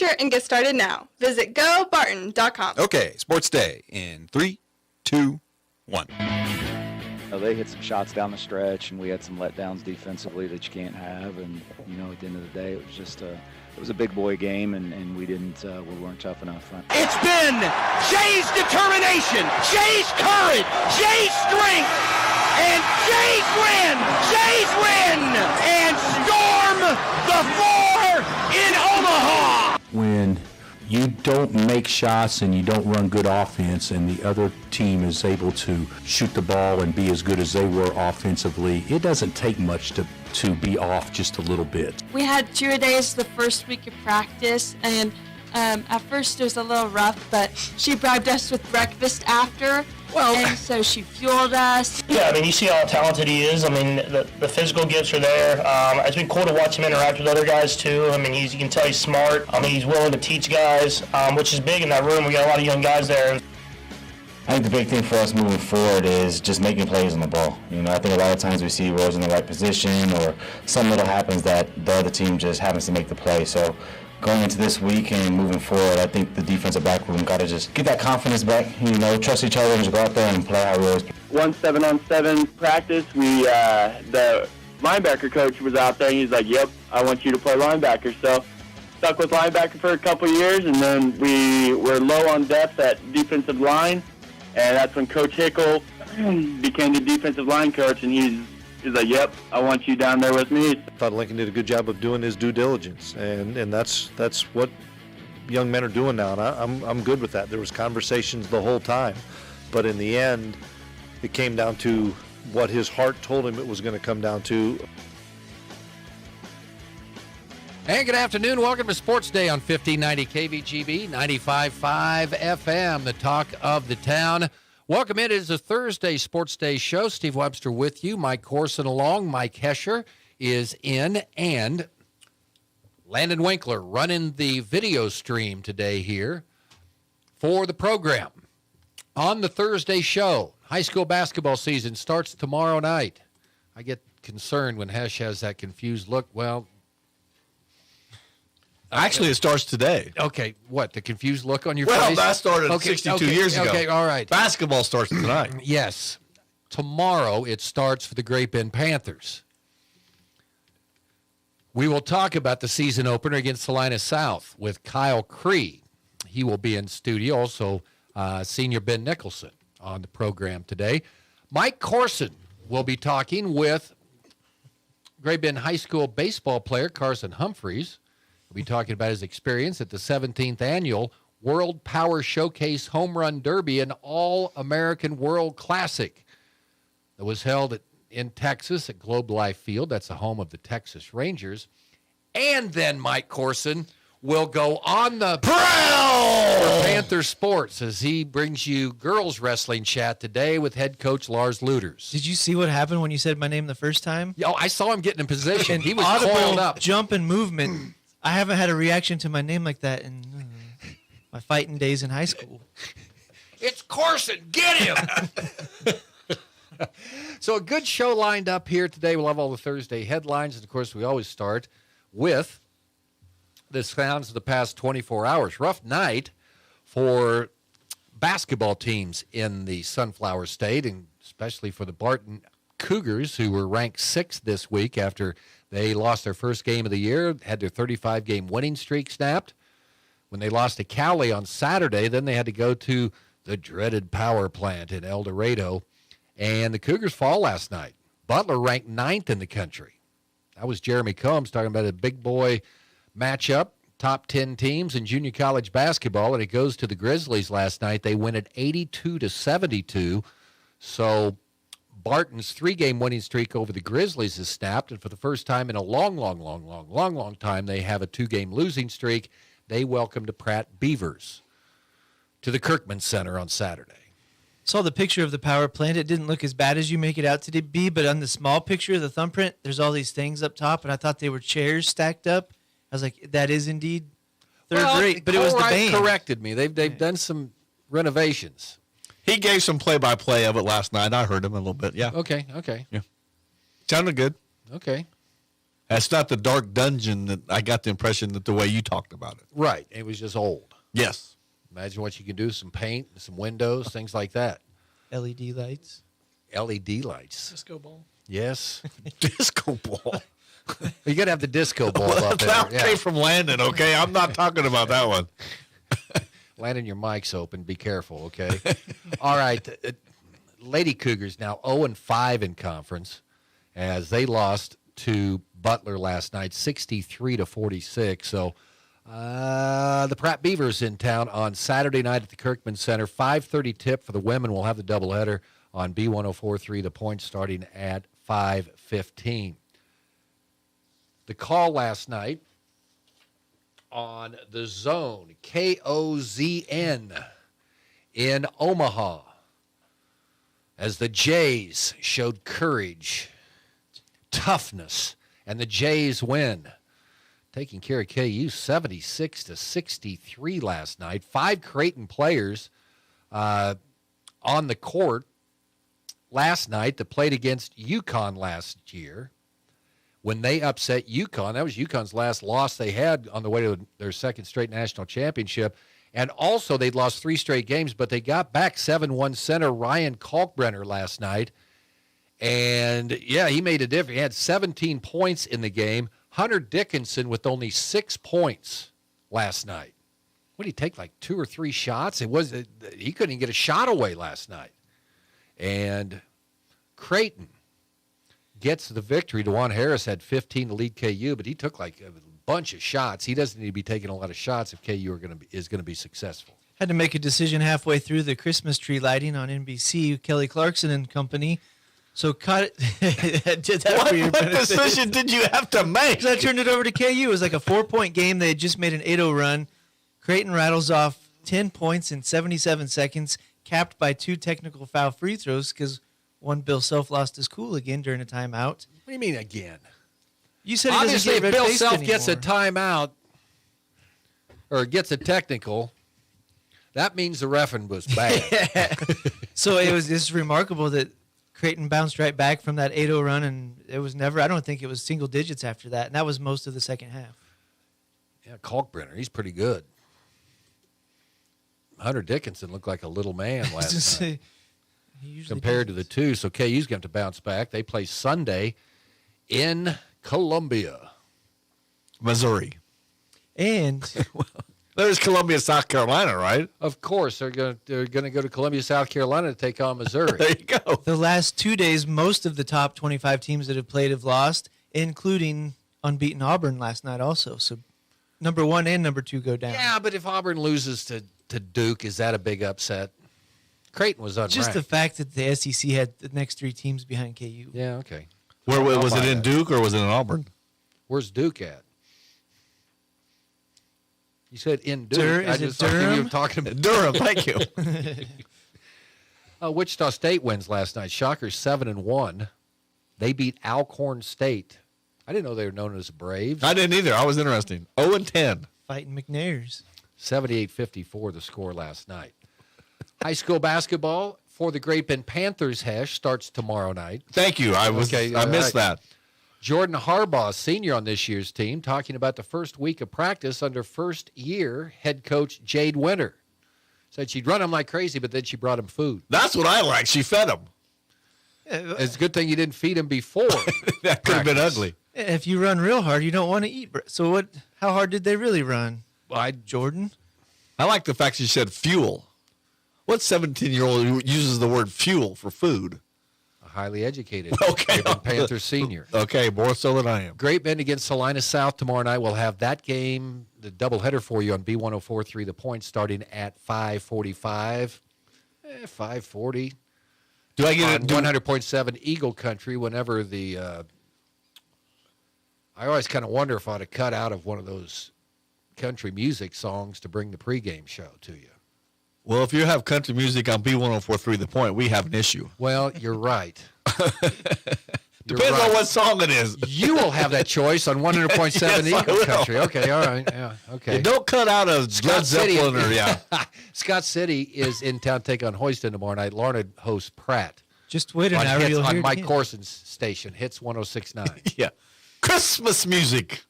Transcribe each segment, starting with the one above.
And get started now. Visit GoBarton.com. Okay, Sports Day in 3, 2, 1. They hit some shots down the stretch, and we had some letdowns defensively that you can't have. And at the end of the day, it was just it was a big boy game, and we weren't tough enough. It's been Jay's determination, Jay's courage, Jay's strength, and Jay's win, and storm the floor in Omaha. When you don't make shots and you don't run good offense and the other team is able to shoot the ball and be as good as they were offensively, it doesn't take much to be off just a little bit. We had 2 days the first week of practice, and at first it was a little rough, but she bribed us with breakfast after. And so she fueled us. Yeah, you see how talented he is. The physical gifts are there. It's been cool to watch him interact with other guys, too. You can tell he's smart. He's willing to teach guys, which is big in that room. We got a lot of young guys there. I think the big thing for us moving forward is just making plays on the ball. I think a lot of times we see Rose in the right position or something little happens that the other team just happens to make the play. So going into this week and moving forward, I think the defensive back room got to just get that confidence back, trust each other and just go out there and play how we always play. 1 7-on-7 practice, the linebacker coach was out there and he's like, yep, I want you to play linebacker. So stuck with linebacker for a couple years, and then we were low on depth at defensive line, and that's when Coach Hickel became the defensive line coach, and he's like, yep, I want you down there with me. I thought Lincoln did a good job of doing his due diligence, and that's what young men are doing now, and I'm good with that. There was conversations the whole time, but in the end, it came down to what his heart told him it was going to come down to. And good afternoon. Welcome to Sports Day on 1590 KBGB, 95.5 FM, the talk of the town. Welcome in. It is a Thursday Sports Day show. Steve Webster with you. Mike Corson along. Mike Hesher is in. And Landon Winkler running the video stream today here for the program. On the Thursday show, high school basketball season starts tomorrow night. I get concerned when Hesh has that confused look. Well, actually, it starts today. Okay, what, the confused look on your face? Well, that started 62 years ago. Okay, all right. Basketball starts tonight. Yes. Tomorrow it starts for the Great Bend Panthers. We will talk about the season opener against Salina South with Kyle Cree. He will be in studio. Also, senior Ben Nicholson on the program today. Mike Corson will be talking with Great Bend High School baseball player Carson Humphreys. We'll be talking about his experience at the 17th Annual World Power Showcase Home Run Derby and All-American World Classic that was held in Texas at Globe Life Field. That's the home of the Texas Rangers. And then Mike Corson will go on the prowl for Panther Sports as he brings you girls wrestling chat today with head coach Lars Luters. Did you see what happened when you said my name the first time? Oh, I saw him getting in position. He was audible coiled up. Jump and movement. I haven't had a reaction to my name like that in my fighting days in high school. It's Corson. Get him. So a good show lined up here today. We'll have all the Thursday headlines. And, of course, we always start with the sounds of the past 24 hours. Rough night for basketball teams in the Sunflower State, and especially for the Barton Cougars, who were ranked 6th this week after they lost their first game of the year, had their 35-game winning streak snapped. When they lost to Cowley on Saturday, then they had to go to the dreaded power plant in El Dorado, and the Cougars fall last night. Butler ranked 9th in the country. That was Jeremy Combs talking about a big boy matchup, top 10 teams in junior college basketball, and it goes to the Grizzlies last night. They win at 82-72. So Barton's 3-game winning streak over the Grizzlies is snapped, and for the first time in a long time, they have a 2-game losing streak. They welcomed Pratt Beavers to the Kirkman Center on Saturday. Saw the picture of the power plant. It didn't look as bad as you make it out to be, but on the small picture, the thumbprint, there's all these things up top, and I thought they were chairs stacked up. I was like, that is indeed third rate, but it was the band. Corrected me. They've done some renovations. He gave some play-by-play of it last night. I heard him a little bit, yeah. Okay. Yeah. Sounded good. Okay. That's not the dark dungeon that I got the impression that the way you talked about it. Right. It was just old. Yes. Imagine what you can do, some paint, some windows, things like that. LED lights. LED lights. Disco ball. Yes. Disco ball. You got to have the disco ball Well, up there. that came from Landon, okay? I'm not talking about that one. Landon, your mic's open. Be careful, okay? All right. Lady Cougars now 0-5 in conference as they lost to Butler last night, 63-46. So the Pratt Beavers in town on Saturday night at the Kirkman Center. 5:30 tip for the women. We'll have the doubleheader on B1043. The points starting at 5:15. The call last night on the Zone, KOZN in Omaha, as the Jays showed courage, toughness, and the Jays win. Taking care of KU 76-63 last night. 5 Creighton players on the court last night that played against UConn last year. When they upset UConn, that was UConn's last loss they had on the way to their second straight national championship. And also they'd lost 3 straight games, but they got back 7-1 center Ryan Kalkbrenner last night. And, yeah, he made a difference. He had 17 points in the game. Hunter Dickinson with only 6 points last night. What did he take, like 2 or 3 shots? He couldn't even get a shot away last night. And Creighton gets the victory. DeJuan Harris had 15 to lead KU, but he took like a bunch of shots. He doesn't need to be taking a lot of shots if KU is going to be successful. Had to make a decision halfway through the Christmas tree lighting on NBC. Kelly Clarkson and company. So cut it. Did that for your What benefit. decision did you have to make? I turned it over to KU. It was like a 4-point game. They had just made an 8-0 run. Creighton rattles off 10 points in 77 seconds, capped by 2 technical foul free throws because one Bill Self lost his cool again during a timeout. What do you mean again? You said he Obviously, doesn't if get red Bill faced Self gets a anymore. timeout or gets a technical, that means the reffing was bad. So it's remarkable that Creighton bounced right back from that 8-0 run, and it was never, I don't think it was single digits after that, and that was most of the second half. Yeah, Kalkbrenner, he's pretty good. Hunter Dickinson looked like a little man last night compared to the 2, so KU's going to bounce back. They play Sunday in Columbia, Missouri. And there's Columbia, South Carolina, right? Of course, they're going to go to Columbia, South Carolina to take on Missouri. There you go. The last 2 days, most of the top 25 teams that have played have lost, including unbeaten Auburn last night also. So number 1 and number 2 go down. Yeah, but if Auburn loses to Duke, is that a big upset? Creighton was unranked. Just the fact that the SEC had the next 3 teams behind KU. Yeah, okay. Where was it in Duke or was it in Auburn? Where's Duke at? You said in Duke. Is it thought Durham? you were talking about Durham, thank you. Wichita State wins last night. Shockers 7-1. They beat Alcorn State. I didn't know they were known as the Braves. I didn't either. I was interested. 0-10. Fighting McNairs. 78-54 the score last night. High school basketball for the Great Bend Panthers hash starts tomorrow night. Thank you. I missed that. Jordan Harbaugh, senior on this year's team, talking about the first week of practice under first-year head coach Jade Winter. Said she'd run him like crazy, but then she brought him food. That's what I like. She fed him. It's a good thing you didn't feed him before. That could have been ugly. If you run real hard, you don't want to eat. So how hard did they really run? Jordan? I like the fact she said fuel. What 17-year-old who uses the word fuel for food? A highly educated Okay. Great Bend Panthers senior. Okay, more so than I am. Great Bend against Salina South tomorrow night. We'll have that game, the doubleheader for you on B1043. The points starting at 5:45. 5:40. Do I get on 100.7 Eagle Country whenever the I always kind of wonder if I ought to cut out of one of those country music songs to bring the pregame show to you. Well, if you have country music on B1043 The Point, we have an issue. Well, you're right. Depends on what song it is. You will have that choice on 100.7 Yes, I Eagle will. Country. Okay, all right. Yeah, okay. Yeah, don't cut out of Led Zeppelin or, yeah. Scott City is in town take on Houston tomorrow night. Lorna hosts Pratt. Just wait an on hour. hits, You'll on hear it Mike again. Corson's station, Hits 106.9. Yeah. Christmas music.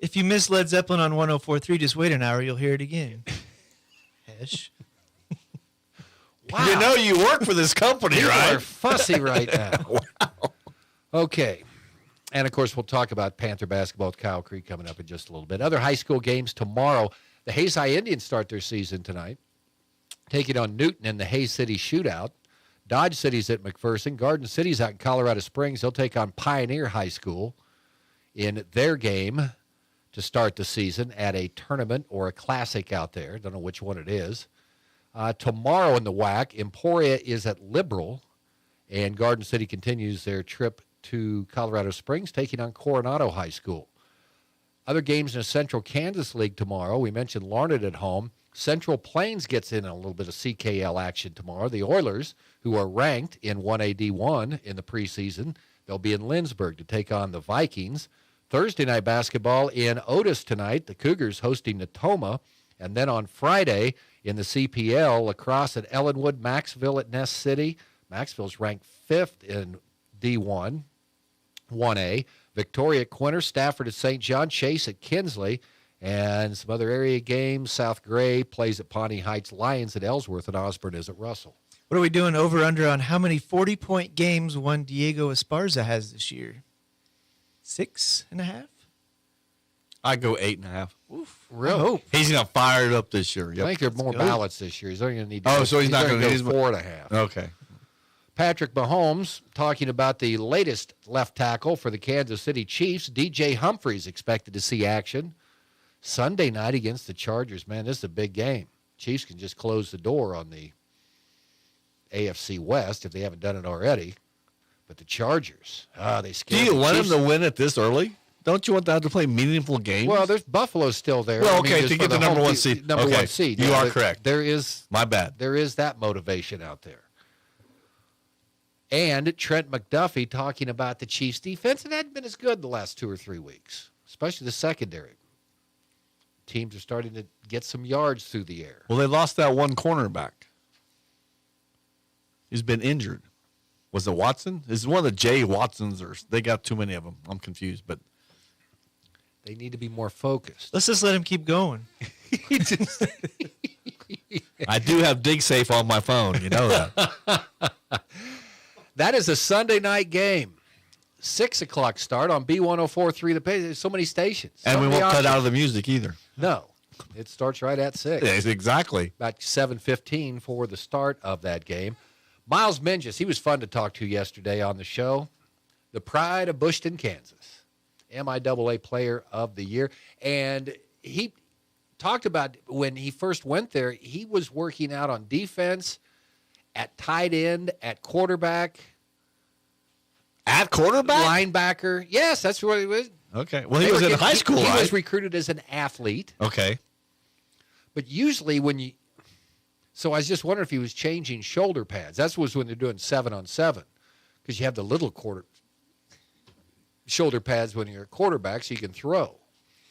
If you miss Led Zeppelin on 104.3, just wait an hour. You'll hear it again. Hesh. Wow. You know you work for this company, People right? are fussy right now. Wow. Okay. And, of course, we'll talk about Panther basketball with Kyle Creek coming up in just a little bit. Other high school games tomorrow. The Hayes High Indians start their season tonight, taking on Newton in the Hayes City Shootout. Dodge City's at McPherson. Garden City's out in Colorado Springs. They'll take on Pioneer High School in their game to start the season at a tournament or a classic out there. Don't know which one it is. Tomorrow in the WAC, Emporia is at Liberal, and Garden City continues their trip to Colorado Springs, taking on Coronado High School. Other games in the Central Kansas League tomorrow. We mentioned Larned at home. Central Plains gets in a little bit of CKL action tomorrow. The Oilers, who are ranked in 1AD1 in the preseason, they'll be in Lindsborg to take on the Vikings. Thursday night basketball in Otis tonight. The Cougars hosting Natoma. And then on Friday in the CPL, lacrosse at Ellenwood, Maxville at Ness City. Maxville's ranked 5th in D1, 1A. Victoria at Quinter, Stafford at St. John, Chase at Kinsley, and some other area games. South Gray plays at Pawnee Heights, Lions at Ellsworth, and Osborne is at Russell. What are we doing over-under on how many 40-point games one Diego Esparza has this year? 6.5? I go 8.5. Oof. Really? He's going to fire it up this year. I Yep. think there are more ballots this year. He's only going to need to Oh, so he's not going gonna- to he's- go 4.5. Okay. Patrick Mahomes talking about the latest left tackle for the Kansas City Chiefs. DJ Humphries expected to see action Sunday night against the Chargers. Man, this is a big game. Chiefs can just close the door on the AFC West if they haven't done it already. But the Chargers, they Do scared you the want him Chiefs. to win it this early? Don't you want them to play meaningful games? Well, there's Buffalo still there. Well, I mean, okay, just to for get the number home one te- seed. Number Okay, one seed. you Yeah, are but correct. There is My bad. There is that motivation out there. And Trent McDuffie talking about the Chiefs' defense. It hadn't been as good the last 2 or 3 weeks, especially the secondary. Teams are starting to get some yards through the air. Well, they lost that one cornerback. He's been injured. Was it Watson? This is one of the J. Watsons, or they got too many of them. I'm confused, but They need to be more focused. Let's just let him keep going. I do have DigSafe on my phone. You know that. That is a Sunday night game. 6 o'clock start on B104.3. There's so many stations. And so we many won't cut options. out of the music either. No. It starts right at 6. Yes, exactly. About 7:15 for the start of that game. Miles Mingus, he was fun to talk to yesterday on the show. The pride of Bushton, Kansas. MIAA Player of the Year. And he talked about when he first went there, he was working out on defense, at tight end, at quarterback. At quarterback? Linebacker. Yes, that's what he was. Okay. Well, he was in high school, He right? was recruited as an athlete. Okay. But usually when you – so I was just wondering if he was changing shoulder pads. That was when they're doing 7-on-7 because you have the little shoulder pads when you're a quarterback so you can throw.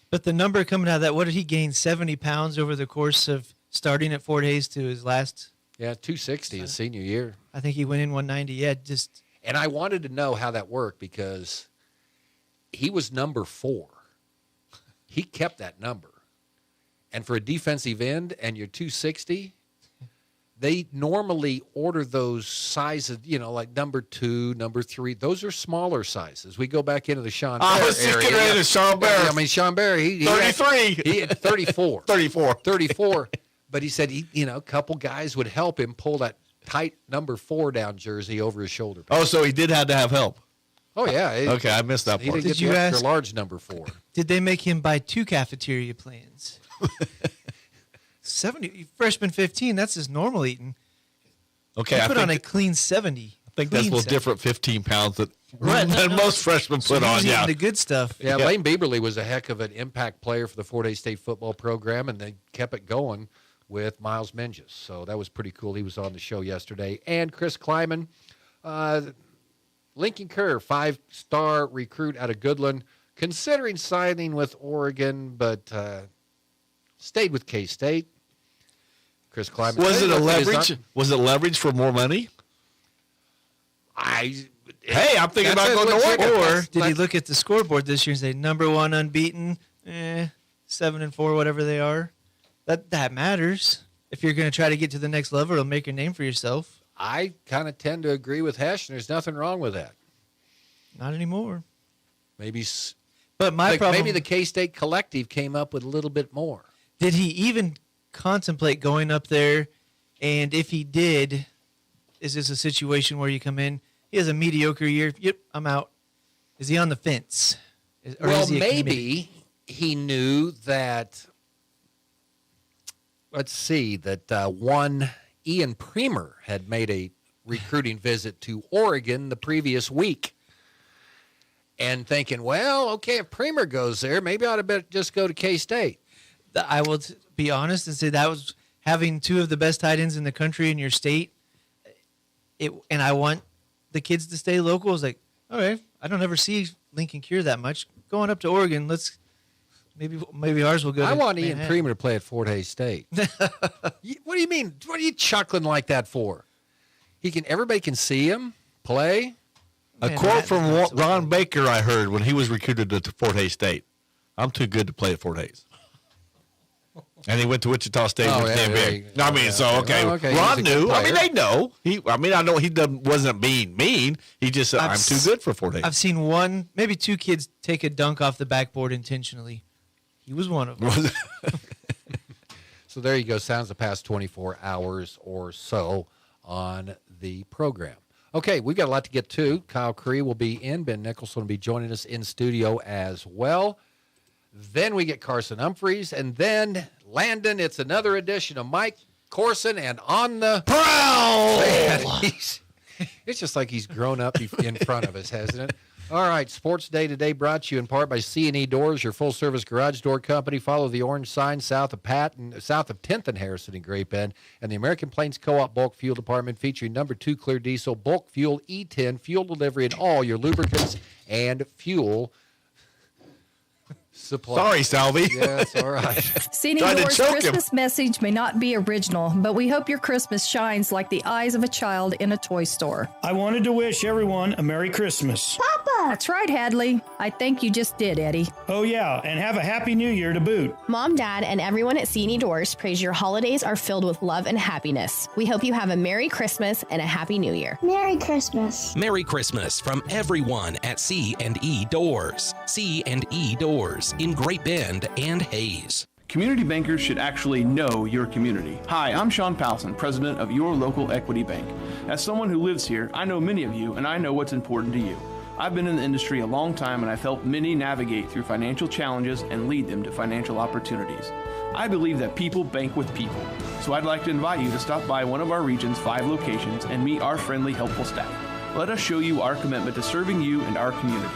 But the number coming out of that, what did he gain? 70 pounds over the course of starting at Fort Hays to his last? Yeah, 260 his senior year. I think he went in 190. Yeah, just. And I wanted to know how that worked because he was number 4. He kept that number. And for a defensive end and you're 260, they normally order those sizes, you know, like number 2, number 3. Those are smaller sizes. We go back into the Sean Bear I was just area. getting ready to Sean Bear. I mean, Sean Bear, he 33. He had 34. 34. 34. But he said, a couple guys would help him pull that tight number 4 down jersey over his shoulder. Oh, so he did have to have help. Oh, yeah. Okay, I missed that He part. didn't get the extra large number 4. Did they make him buy 2 cafeteria plans? 70 freshman 15. That's his normal eating. Okay, He I put think on a clean 70. I think that's a Clean little 70. different 15 pounds that, Right. than most freshmen So put he on. was Yeah. eating the good stuff. Yeah, Lane Bieberly was a heck of an impact player for the Fort Hays State football program, and they kept it going with Miles Mingus. So that was pretty cool. He was on the show yesterday. And Chris Kleiman, Lincoln Kerr, 5-star recruit out of Goodland, considering signing with Oregon, but stayed with K-State. Chris Kleiman. Was it a Look, leverage? Was it leverage for more money? Hey, I'm thinking about That's going to legit. Oregon. Or did he look at the scoreboard this year and say number 1 unbeaten, 7-4, whatever they are? That matters. If you're going to try to get to the next level, it'll make a name for yourself. I kind of tend to agree with Hesh, and there's nothing wrong with that. Not anymore. Maybe, But my problem. maybe the K-State collective came up with a little bit more. Did he even contemplate going up there? And if he did, is this a situation where you come in? He has a mediocre year. Yep, I'm out. Is he on the fence? Or Well, is he a maybe he knew that. Let's see, that one Ian Premer had made a recruiting visit to Oregon the previous week, and thinking, well, okay, if Premer goes there, maybe I ought to just go to K-State. I will be honest and say that was having 2 of the best tight ends in the country in your state. And I want the kids to stay local. I was like, all right, I don't ever see Lincoln Cure that much. Going up to Oregon, let's maybe ours will go. I to want Ian Manhattan. Premer to play at Fort Hays State. What do you mean? What are you chuckling like that for? Everybody can see him play. A quote from Ron Baker I heard when he was recruited to Fort Hays State. I'm too good to play at Fort Hays. And he went to Wichita State Oh, with yeah, Dan Big. yeah, I mean, yeah, so, yeah. okay. Oh, okay, Ron he's a good knew. I mean, player. they know. I know he wasn't being mean. He just said, I'm too good for Fort Hays. I've seen one, maybe 2 kids take a dunk off the backboard intentionally. He was one of them. So there you go. Sounds the past 24 hours or so on the program. Okay, we've got a lot to get to. Kyle Cree will be in. Ben Nicholson will be joining us in studio as well. Then we get Carson Humphreys. And then, Landon, it's another edition of Mike Corson and On the Prowl. It's just like he's grown up in front of us, hasn't it? All right, Sports Day today brought to you in part by C&E Doors, your full-service garage door company. Follow the orange sign south of 10th and Harrison in Grape Bend, and the American Plains Co-op Bulk Fuel Department featuring number 2 clear diesel, bulk fuel, E10, fuel delivery, and all your lubricants and fuel supply. Sorry, Salvi. Yeah, it's all right. C&E Tried to Doors' choke him. Christmas message may not be original, but we hope your Christmas shines like the eyes of a child in a toy store. I wanted to wish everyone a Merry Christmas. Papa! That's right, Hadley. I think you just did, Eddie. Oh, yeah, and have a Happy New Year to boot. Mom, Dad, and everyone at C&E Doors prays your holidays are filled with love and happiness. We hope you have a Merry Christmas and a Happy New Year. Merry Christmas. Merry Christmas from everyone at C&E Doors. C&E Doors in Great Bend and Hayes. Community bankers should actually know your community. Hi, I'm Sean Powelson, president of Your Local Equity Bank. As someone who lives here, I know many of you and I know what's important to you. I've been in the industry a long time and I've helped many navigate through financial challenges and lead them to financial opportunities. I believe that people bank with people, so I'd like to invite you to stop by one of our region's 5 locations and meet our friendly, helpful staff. Let us show you our commitment to serving you and our communities.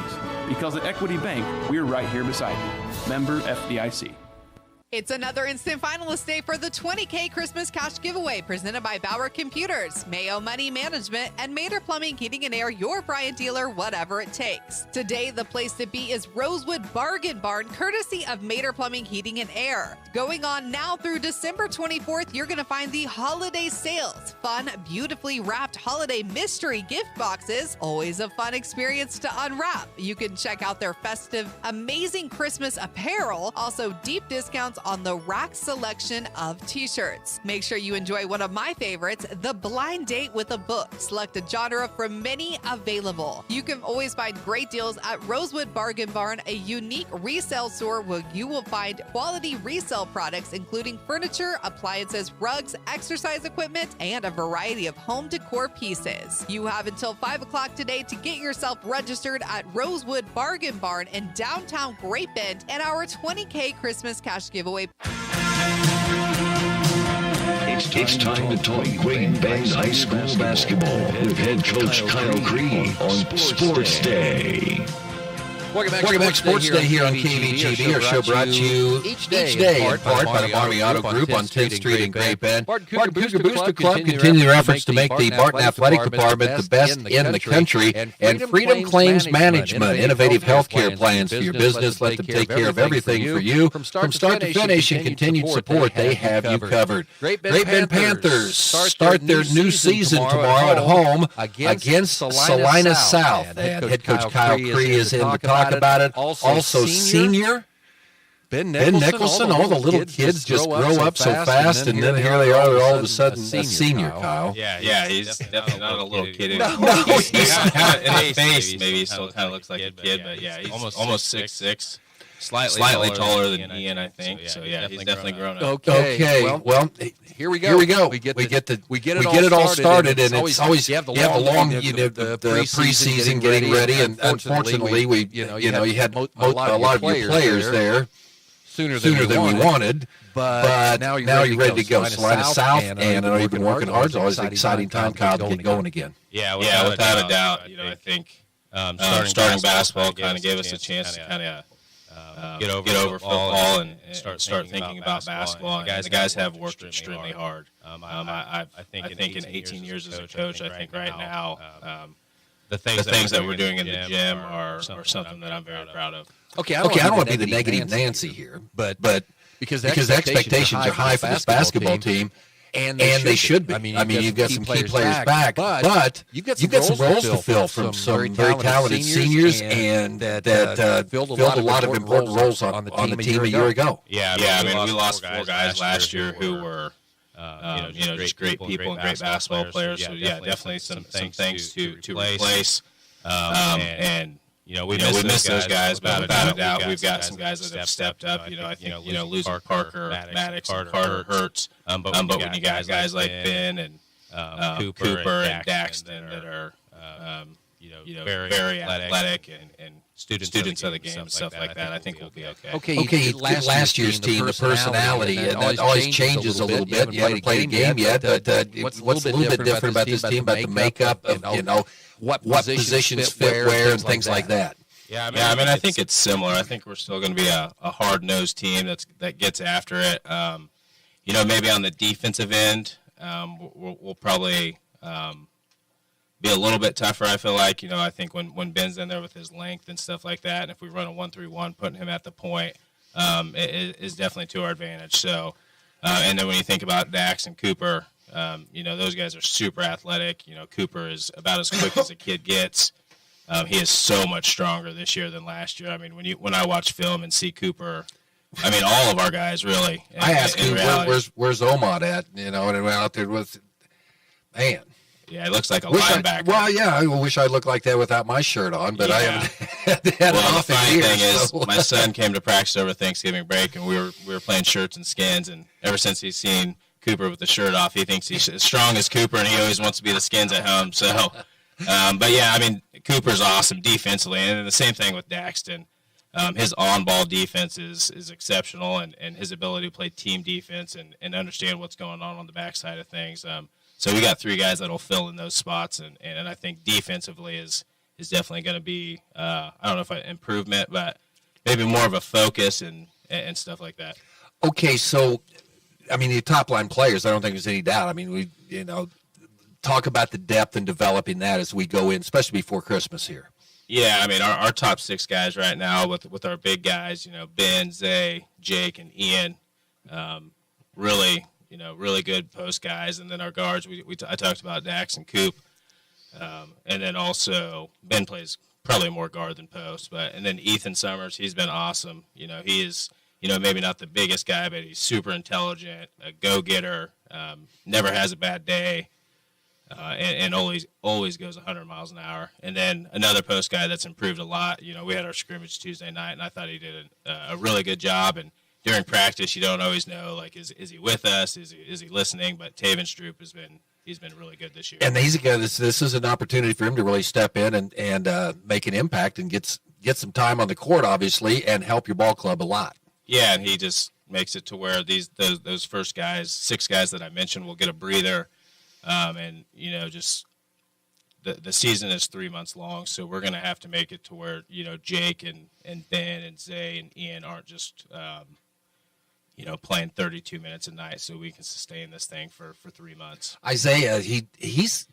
Because at Equity Bank, we're right here beside you. Member FDIC. It's another instant finalist day for the $20K Christmas Cash Giveaway presented by Bauer Computers, Mayo Money Management, and Mater Plumbing, Heating and Air, your Bryant dealer, whatever it takes. Today, the place to be is Rosewood Bargain Barn, courtesy of Mater Plumbing, Heating and Air. Going on now through December 24th, you're going to find the holiday sales. Fun, beautifully wrapped holiday mystery gift boxes. Always a fun experience to unwrap. You can check out their festive, amazing Christmas apparel. Also, deep discounts on the rack selection of t-shirts. Make sure you enjoy one of my favorites, the blind date with a book. Select a genre from many available. You can always find great deals at Rosewood Bargain Barn, a unique resale store where you will find quality resale products, including furniture, appliances, rugs, exercise equipment, and a variety of home decor pieces. You have until 5 o'clock today to get yourself registered at Rosewood Bargain Barn in downtown Great Bend and our $20K Christmas Cash Giveaway. It's time to talk Great Bend High School basketball with head coach Kyle Cree on Sports Day. Welcome back, Sports Day here on KVGB. Our show brought to you each day in part by the Army Auto Group on 10th Street in Great Bend. Barton Cougar Booster Club continue their efforts to make the Barton Athletic Department the best in the country. And Freedom Claims Management, innovative health care plans for your business. Let them take care of everything for you. From start to finish and continued support, they have you covered. Great Bend Panthers start their new season tomorrow at home against Salina South. And head coach Kyle Cree is in to talk about it. Also, senior Ben Nicholson. All the little kids just grow up so fast, and then here they are all of a sudden a senior, Kyle. Yeah, he's definitely not a little kid anymore. No, he's not. In his face, maybe he still kind of looks like a kid, but yeah, he's almost 6'6". Slightly taller than Ian, I think. So yeah, he's definitely grown up. Okay. Well, here we go. We get it all started, and it's always you have the long the preseason getting ready, and unfortunately you had a lot of your players there sooner than we wanted. But now you're ready to go. Salina South, and I know you've been working hard. It's always an exciting time, Kyle, to get going again. Yeah, without a doubt. I think starting basketball kind of gave us a chance to kind of get over football and start thinking about basketball. And the guys have worked extremely hard. I think in 18 years as a coach, I think right now the things that we're doing in the gym are something that I'm very proud of. Okay, I don't want to be the negative Nancy here, but because expectations are high for this basketball team. And they should be. I mean, you've got some key players back, but you've got some roles to fill from some very talented seniors, and that filled a lot of important roles on the team a year ago. Yeah, I mean, we lost 4 guys last year who were, just great people and great basketball players. So yeah, definitely some things to replace. And we missed those guys, but without a doubt, we've got some guys that have stepped up. I think losing Parker, Maddox, and Carter hurts. But when you got guys like Ben and Cooper and Daxton that are very athletic and students of the game and stuff like that, I think we'll be okay. Okay, last year's team, the personality, that always changes a little bit. You haven't played a game yet, but what's a little bit different about this team, about the makeup of, what positions fit where and things like that? Yeah, I mean, I think it's similar. I think we're still going to be a hard-nosed team that gets after it. Maybe on the defensive end, we'll probably be a little bit tougher, I feel like. I think when Ben's in there with his length and stuff like that, and if we run a 1-3-1, putting him at the point is definitely to our advantage. So, and then when you think about Dax and Cooper, those guys are super athletic. Cooper is about as quick as a kid gets. He is so much stronger this year than last year. I mean, when I watch film and see Cooper, I mean, all of our guys really. I asked him, where's Omad at? And I went out there with, man. Yeah, it looks like a linebacker. Well, yeah, I wish I looked like that without my shirt on, but I haven't had the funny thing is, my son came to practice over Thanksgiving break, and we were playing shirts and skins, and ever since he's seen Cooper with the shirt off, he thinks he's as strong as Cooper, and he always wants to be the skins at home. So, but yeah, I mean, Cooper's awesome defensively, and the same thing with Daxton. His on-ball defense is exceptional, and his ability to play team defense and understand what's going on the backside of things. So we got 3 guys that'll fill in those spots, and I think defensively is definitely going to be I don't know if an improvement, but maybe more of a focus and stuff like that. Okay, so I mean the top line players, I don't think there's any doubt. I mean we talk about the depth and developing that as we go in, especially before Christmas here. Yeah, I mean our top 6 guys right now with our big guys, Ben, Zay, Jake, and Ian, really good post guys, and then our guards. I talked about Dax and Coop, and then also Ben plays probably more guard than post, and then Ethan Summers, he's been awesome. He is maybe not the biggest guy, but he's super intelligent, a go getter, never has a bad day, and always goes 100 miles an hour. And then another post guy that's improved a lot. We had our scrimmage Tuesday night, and I thought he did a really good job. And during practice, you don't always know, like, is he with us? Is he listening? But Taven Stroop he's been really good this year. And he's a guy. This is an opportunity for him to really step in and make an impact and get some time on the court, obviously, and help your ball club a lot. Yeah, and he just makes it to where those first guys, 6 guys that I mentioned, will get a breather, and just the season is 3 months long, so we're going to have to make it to where, you know, Jake and Ben and Zay and Ian aren't just, you know, playing 32 minutes a night, so we can sustain this thing for 3 months. Isaiah, he's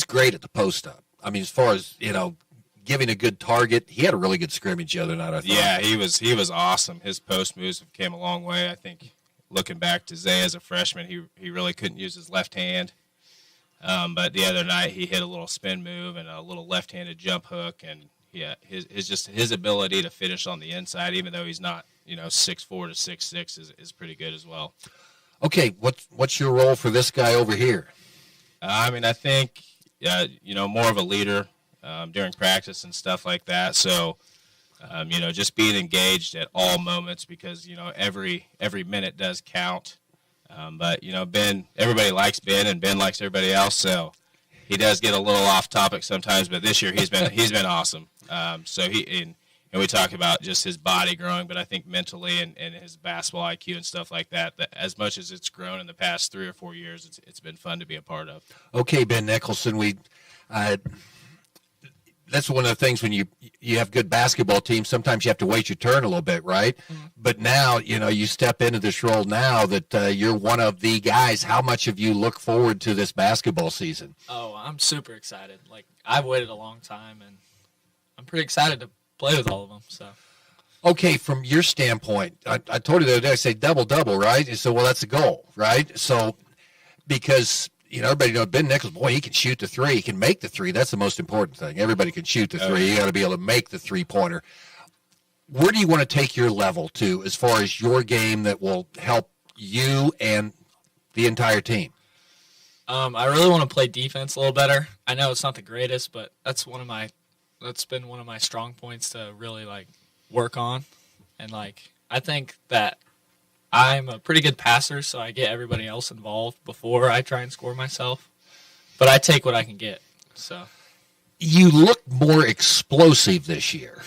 great at the post up. I mean, as far as, you know, giving a good target, he had a really good scrimmage the other night, I thought. Yeah, he was awesome. His post moves came a long way. I think looking back to Zay as a freshman, he really couldn't use his left hand. But the other night he hit a little spin move and a little left-handed jump hook, and yeah, his ability to finish on the inside, even though he's not, you know, 6'4" to 6'6", is pretty good as well. Okay, what's your role for this guy over here? I mean, I think you know, more of a leader during practice and stuff like that. So you know, just being engaged at all moments, because, you know, every minute does count. But, you know, Ben, everybody likes Ben, and Ben likes everybody else, so he does get a little off topic sometimes. But this year he's been awesome. So and we talk about just his body growing, but I think mentally and his basketball IQ and stuff like that, that as much as it's grown in the past 3 or 4 years, it's been fun to be a part of. Okay, Ben Nicholson, that's one of the things when you have good basketball teams, sometimes you have to wait your turn a little bit, right? Mm-hmm. But now, you know, you step into this role now that you're one of the guys. How much of you look forward to this basketball season? Oh, I'm super excited. Like, I've waited a long time, and I'm pretty excited to play with all of them. So, okay, from your standpoint, I told you the other day, I say double-double, right? And so, well, that's the goal, right? So, because – you know, everybody knows Ben Nichols, boy, he can shoot the three. He can make the three. That's the most important thing. Everybody can shoot the three. You got to be able to make the three-pointer. Where do you want to take your level to as far as your game that will help you and the entire team? I really want to play defense a little better. I know it's not the greatest, but that's been one of my strong points to really, like, work on. And, like, I think that I'm a pretty good passer, so I get everybody else involved before I try and score myself. But I take what I can get. So you look more explosive this year,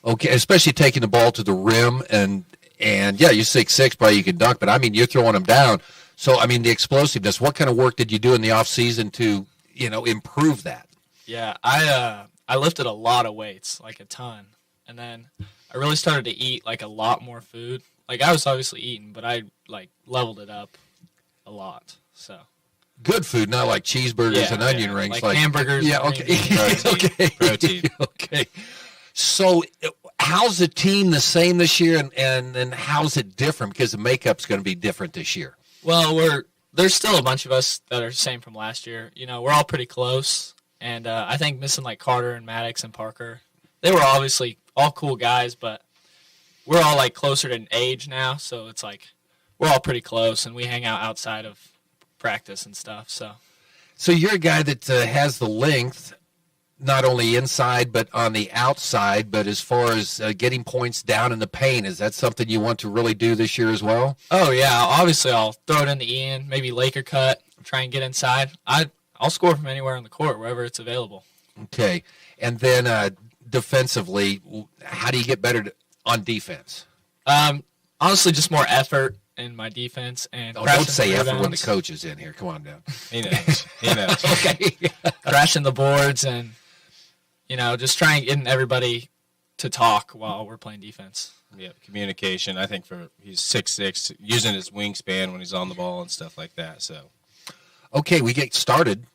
okay? Especially taking the ball to the rim, and yeah, you're 6'6", probably you can dunk, but I mean, you're throwing them down. So I mean, the explosiveness. What kind of work did you do in the off season to, you know, improve that? Yeah, I lifted a lot of weights, like a ton, and then I really started to eat like a lot more food. Like, I was obviously eating, but I, like, leveled it up a lot, so. Good food, not like cheeseburgers and onion rings. Like hamburgers. Yeah, okay. Protein. Okay. So, how's the team the same this year, and how's it different? Because the makeup's going to be different this year. Well, there's still a bunch of us that are the same from last year. You know, we're all pretty close, and I think missing, like, Carter and Maddox and Parker, they were obviously all cool guys, but we're all, like, closer to age now, so it's like we're all pretty close, and we hang out outside of practice and stuff. So you're a guy that has the length, not only inside but on the outside, but as far as getting points down in the paint, is that something you want to really do this year as well? Oh, yeah. Obviously, I'll throw it into Ian, maybe Laker cut, try and get inside. I'll score from anywhere on the court, wherever it's available. Okay. And then defensively, how do you get better on defense? Honestly, just more effort in my defense. And don't say effort when the coach is in here. Come on down. He knows. Okay. Crashing the boards and, you know, just trying getting everybody to talk while we're playing defense. Yeah, communication. I think he's 6'6", using his wingspan when he's on the ball and stuff like that. So, okay, we get started.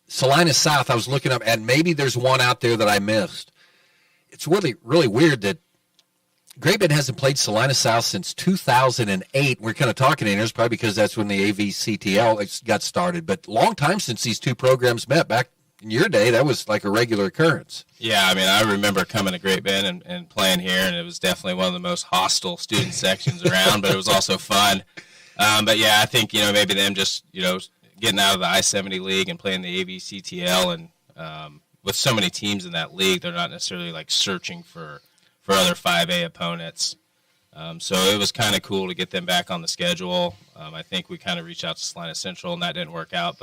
Salina South, I was looking up, and maybe there's one out there that I missed. It's really, really weird that Great Bend hasn't played Salina South since 2008. We're kind of talking in here, it's probably because that's when the AVCTL got started. But long time since these two programs met. Back in your day, that was like a regular occurrence. Yeah, I mean, I remember coming to Great Bend and playing here, and it was definitely one of the most hostile student sections around, but it was also fun. But, yeah, I think, you know, maybe them just, you know, getting out of the I-70 league and playing the AVCTL, and with so many teams in that league, they're not necessarily, like, searching for other 5A opponents. So it was kind of cool to get them back on the schedule. I think we kind of reached out to Salina Central, and that didn't work out.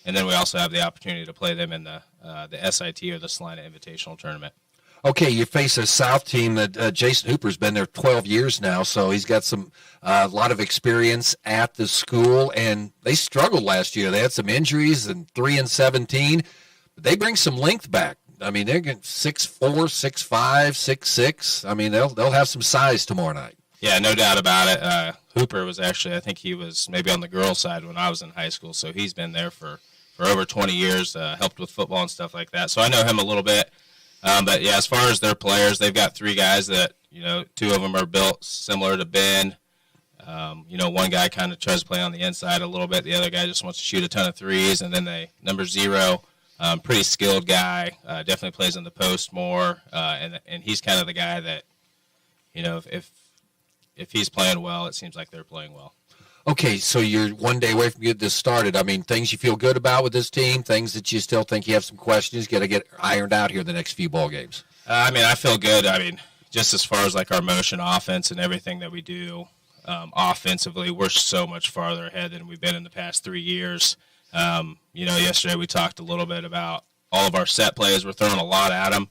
And then we also have the opportunity to play them in the SIT, or the Salina Invitational Tournament. Okay, you face a South team that Jason Hooper's been there 12 years now, so he's got a lot of experience at the school, and they struggled last year. They had some injuries, and 3-17. they bring some length back. I mean, they're getting 6'4", 6'5", 6'6". I mean, they'll have some size tomorrow night. Yeah, no doubt about it. Hooper was actually, I think he was maybe on the girls' side when I was in high school, so he's been there for over 20 years, helped with football and stuff like that. So I know him a little bit. But, yeah, as far as their players, they've got 3 guys that, you know, 2 of them are built similar to Ben. You know, one guy kind of tries to play on the inside a little bit. The other guy just wants to shoot a ton of threes. And then number 0, pretty skilled guy, definitely plays in the post more. And he's kind of the guy that, you know, if he's playing well, it seems like they're playing well. Okay, so you're one day away from getting this started. I mean, things you feel good about with this team, things that you still think you have some questions, got to get ironed out here in the next few ball games. I mean, I feel good. I mean, just as far as like our motion offense and everything that we do offensively, we're so much farther ahead than we've been in the past 3 years. You know, yesterday we talked a little bit about all of our set plays. We're throwing a lot at them,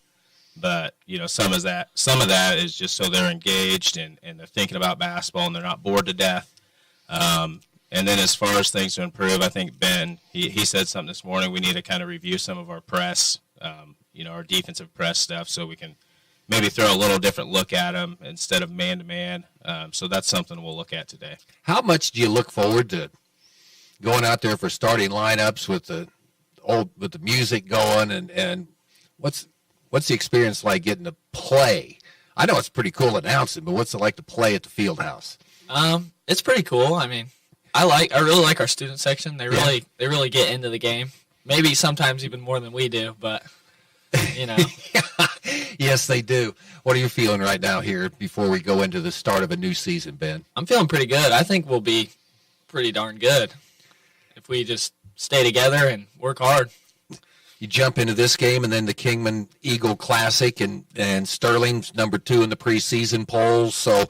but you know, some of that is just so they're engaged and they're thinking about basketball and they're not bored to death. And then as far as things to improve, I think Ben, he said something this morning. We need to kind of review some of our press, you know, our defensive press stuff, so we can maybe throw a little different look at them instead of man-to-man. So that's something we'll look at today. How much do you look forward to going out there for starting lineups with the music going, and what's the experience like getting to play? I know it's pretty cool announcing, but what's it like to play at the field house? It's pretty cool. I mean, I really like our student section. They really get into the game. Maybe sometimes even more than we do, but you know. Yes, they do. What are you feeling right now here before we go into the start of a new season, Ben? I'm feeling pretty good. I think we'll be pretty darn good if we just stay together and work hard. You jump into this game and then the Kingman Eagle Classic, and Sterling's number 2 in the preseason polls. So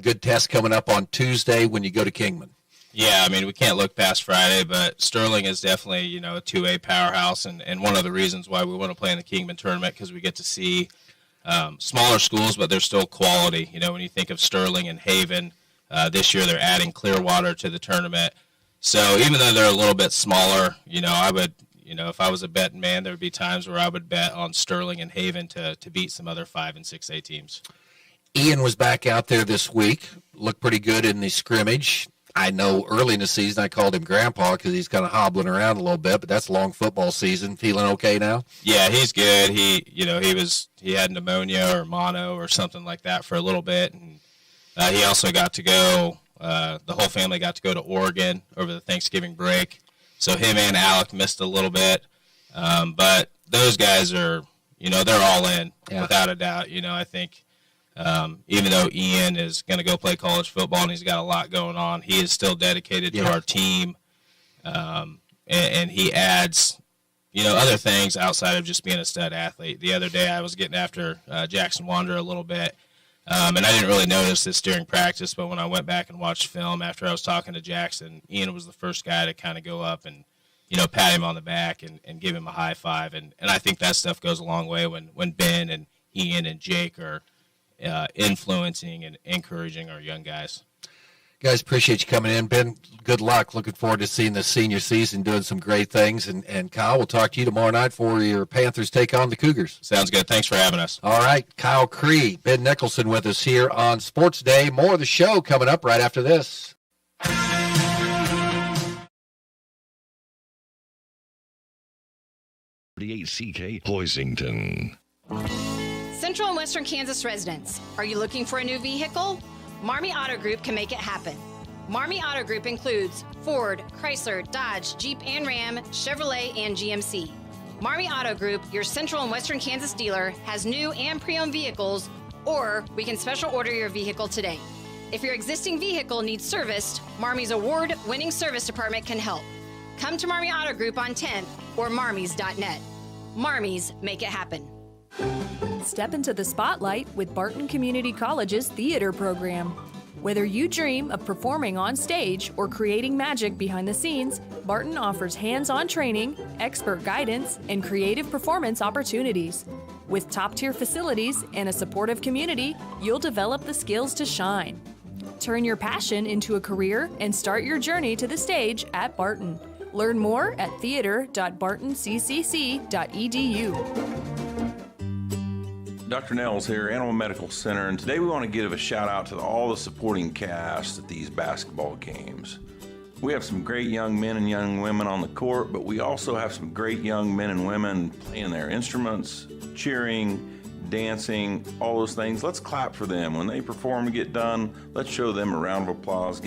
good test coming up on Tuesday when you go to Kingman. Yeah, I mean, we can't look past Friday, but Sterling is definitely, you know, a 2A powerhouse, and one of the reasons why we want to play in the Kingman tournament, because we get to see smaller schools, but they're still quality. You know, when you think of Sterling and Haven, this year they're adding Clearwater to the tournament. So even though they're a little bit smaller, you know, I would, you know, if I was a betting man, there would be times where I would bet on Sterling and Haven to beat some other 5 and 6A teams. Ian was back out there this week, looked pretty good in the scrimmage. I know early in the season I called him Grandpa because he's kind of hobbling around a little bit, but that's long football season. Feeling okay now? Yeah, he's good. He had pneumonia or mono or something like that for a little bit, and he also got to go. The whole family got to go to Oregon over the Thanksgiving break, so him and Alec missed a little bit. But those guys are, you know, they're all in without a doubt. You know, I think. Even though Ian is going to go play college football and he's got a lot going on, he is still dedicated to our team. And he adds, you know, other things outside of just being a stud athlete. The other day I was getting after Jackson Wanderer a little bit, and I didn't really notice this during practice, but when I went back and watched film after I was talking to Jackson, Ian was the first guy to kind of go up and, you know, pat him on the back and give him a high five. And I think that stuff goes a long way when Ben and Ian and Jake are influencing and encouraging our young guys. Guys, appreciate you coming in. Ben, good luck. Looking forward to seeing the senior season doing some great things. And Kyle, we'll talk to you tomorrow night for your Panthers take on the Cougars. Sounds good. Thanks for having us. All right. Kyle Cree, Ben Nicholson with us here on Sports Day. More of the show coming up right after this. CK Hoisington. Central and Western Kansas residents, are you looking for a new vehicle? Marmy Auto Group can make it happen. Marmy Auto Group includes Ford, Chrysler, Dodge, Jeep and Ram, Chevrolet, and GMC. Marmy Auto Group, your Central and Western Kansas dealer, has new and pre-owned vehicles, or we can special order your vehicle today. If your existing vehicle needs serviced, Marmy's award-winning service department can help. Come to Marmy Auto Group on 10th or marmys.net. Marmys, make it happen. Step into the spotlight with Barton Community College's theater program. Whether you dream of performing on stage or creating magic behind the scenes, Barton offers hands-on training, expert guidance, and creative performance opportunities. With top-tier facilities and a supportive community, you'll develop the skills to shine. Turn your passion into a career and start your journey to the stage at Barton. Learn more at theater.bartoncccc.edu. Dr. Nels here, Animal Medical Center, and today we want to give a shout out to all the supporting cast at these basketball games. We have some great young men and young women on the court, but we also have some great young men and women playing their instruments, cheering, dancing, all those things. Let's clap for them. When they perform and get done, let's show them a round of applause,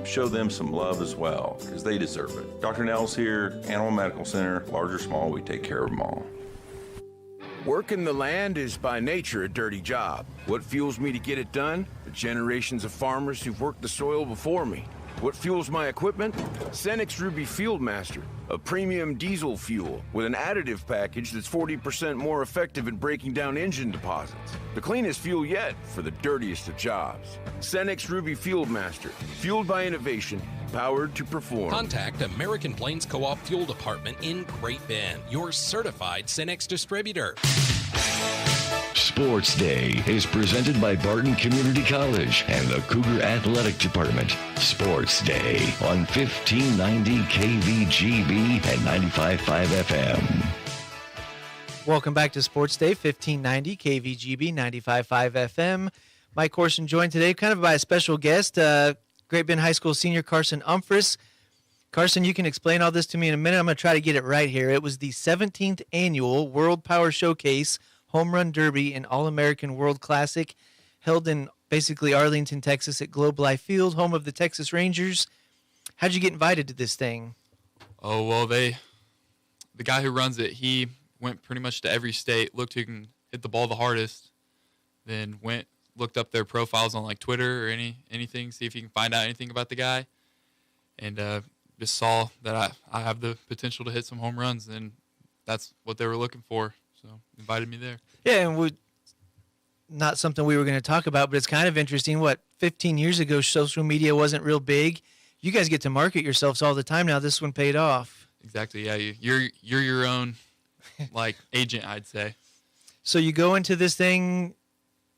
show them some love as well, because they deserve it. Dr. Nels here, Animal Medical Center, large or small, we take care of them all. Working the land is by nature a dirty job. What fuels me to get it done? The generations of farmers who've worked the soil before me. What fuels my equipment? Cenex Ruby Fieldmaster, a premium diesel fuel with an additive package that's 40% more effective at breaking down engine deposits. The cleanest fuel yet for the dirtiest of jobs. Cenex Ruby Fieldmaster, fueled by innovation, powered to perform. Contact American Plains Co-op Fuel Department in Great Bend, your certified Cenex distributor. Sports Day is presented by Barton Community College and the Cougar Athletic Department. Sports Day on 1590 KVGB and 95.5 FM. Welcome back to Sports Day, 1590 KVGB, 95.5 FM. Mike Corson joined today kind of by a special guest, Great Bend High School senior Carson Umphris. Carson, you can explain all this to me in a minute. I'm going to try to get it right here. It was the 17th annual World Power Showcase Home Run Derby and All-American World Classic held in basically Arlington, Texas at Globe Life Field, home of the Texas Rangers. How'd you get invited to this thing? Oh, well, the guy who runs it, he went pretty much to every state, looked who can hit the ball the hardest, then looked up their profiles on like Twitter or anything, see if he can find out anything about the guy, and just saw that I have the potential to hit some home runs, and that's what they were looking for. So invited me there. Yeah, and not something we were going to talk about, but it's kind of interesting. 15 years ago, social media wasn't real big. You guys get to market yourselves all the time now. This one paid off. Exactly. Yeah, you're your own like agent, I'd say. So you go into this thing.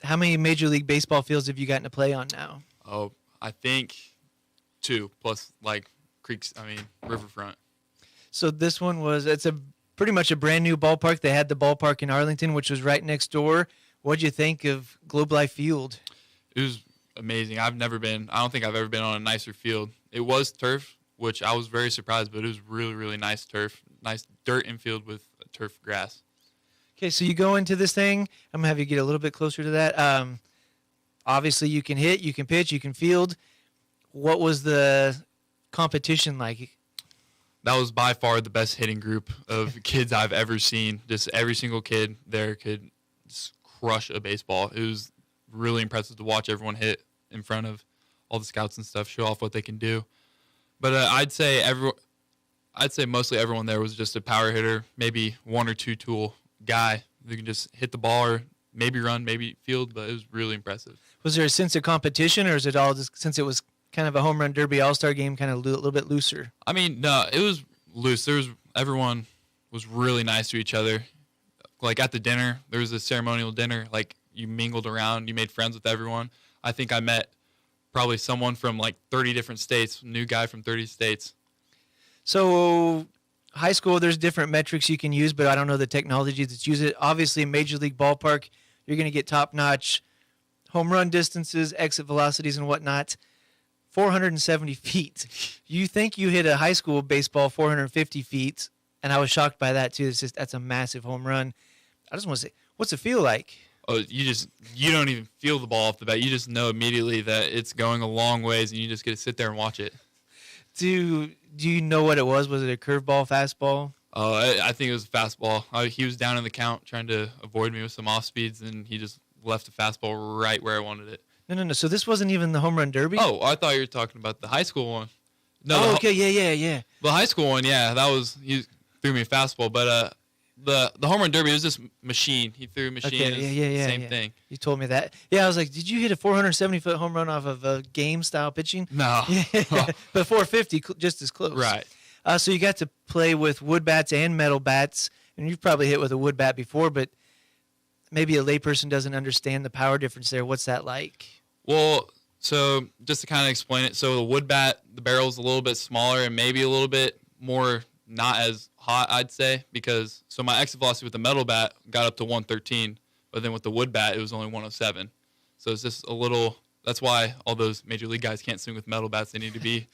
How many Major League Baseball fields have you gotten to play on now? Oh, I think 2 plus like Riverfront. So this one it's pretty much a brand new ballpark. They had the ballpark in Arlington, which was right next door. What'd you think of Globe Life Field? It was amazing. I don't think I've ever been on a nicer field. It was turf, which I was very surprised, but it was really, really nice turf. Nice dirt infield with turf grass. Okay, so you go into this thing. I'm going to have you get a little bit closer to that. Obviously, you can hit, you can pitch, you can field. What was the competition like? That was by far the best hitting group of kids I've ever seen. Just every single kid there could just crush a baseball. It was really impressive to watch everyone hit in front of all the scouts and stuff, show off what they can do. But I'd say mostly everyone there was just a power hitter, maybe one or two tool guy who can just hit the ball or maybe run, maybe field, but it was really impressive. Was there a sense of competition, or is it all just since it was kind of a home run derby all-star game, kind of a little bit looser? I mean, no, it was loose. Everyone was really nice to each other. Like at the dinner, there was a ceremonial dinner. Like you mingled around, you made friends with everyone. I think I met probably someone from like 30 different states, new guy from 30 states. So high school, there's different metrics you can use, but I don't know the technology that's used it. Obviously, Major League ballpark, you're going to get top-notch home run distances, exit velocities, and whatnot. 470 feet. You think you hit a high school baseball 450 feet, and I was shocked by that too. That's a massive home run. I just want to say, what's it feel like? Oh, you don't even feel the ball off the bat. You just know immediately that it's going a long ways, and you just get to sit there and watch it. Do you know what it was? Was it a curveball, fastball? Oh, I think it was a fastball. He was down in the count trying to avoid me with some off speeds, and he just left a fastball right where I wanted it. No. So this wasn't even the home run derby? Oh, I thought you were talking about the high school one. No. Oh, okay, yeah. The high school one, yeah, he threw me a fastball, but the home run derby was this machine. He threw a machine. Okay, same thing. You told me that. Yeah, I was like, did you hit a 470-foot home run off of a game-style pitching? No. Yeah, but 450, just as close. Right. So you got to play with wood bats and metal bats, and you've probably hit with a wood bat before, but maybe a layperson doesn't understand the power difference there. What's that like? Well, so just to kind of explain it, so the wood bat, the barrel's a little bit smaller and maybe a little bit more not as hot, I'd say, because so my exit velocity with the metal bat got up to 113, but then with the wood bat, it was only 107. So it's just a little, that's why all those major league guys can't swing with metal bats. They need to be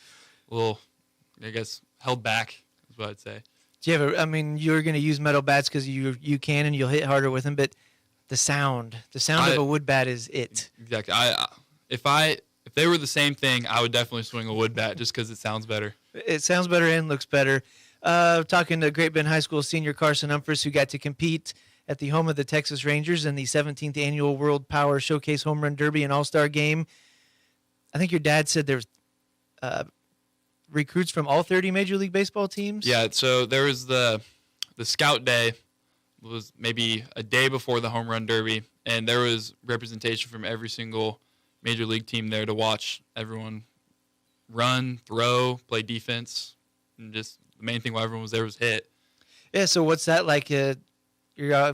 a little, I guess, held back is what I'd say. Do you ever, I mean, you're going to use metal bats because you can and you'll hit harder with them, but the sound of a wood bat is it. Exactly. If they were the same thing, I would definitely swing a wood bat just because it sounds better. It sounds better and looks better. Talking to Great Bend High School senior Carson Humphreys, who got to compete at the home of the Texas Rangers in the 17th Annual World Power Showcase Home Run Derby and All-Star Game. I think your dad said there's recruits from all 30 Major League Baseball teams? Yeah, so there was the Scout Day was maybe a day before the Home Run Derby, and there was representation from every single Major League team there to watch everyone run, throw, play defense, and just the main thing why everyone was there was hit. Yeah, so what's that like? You've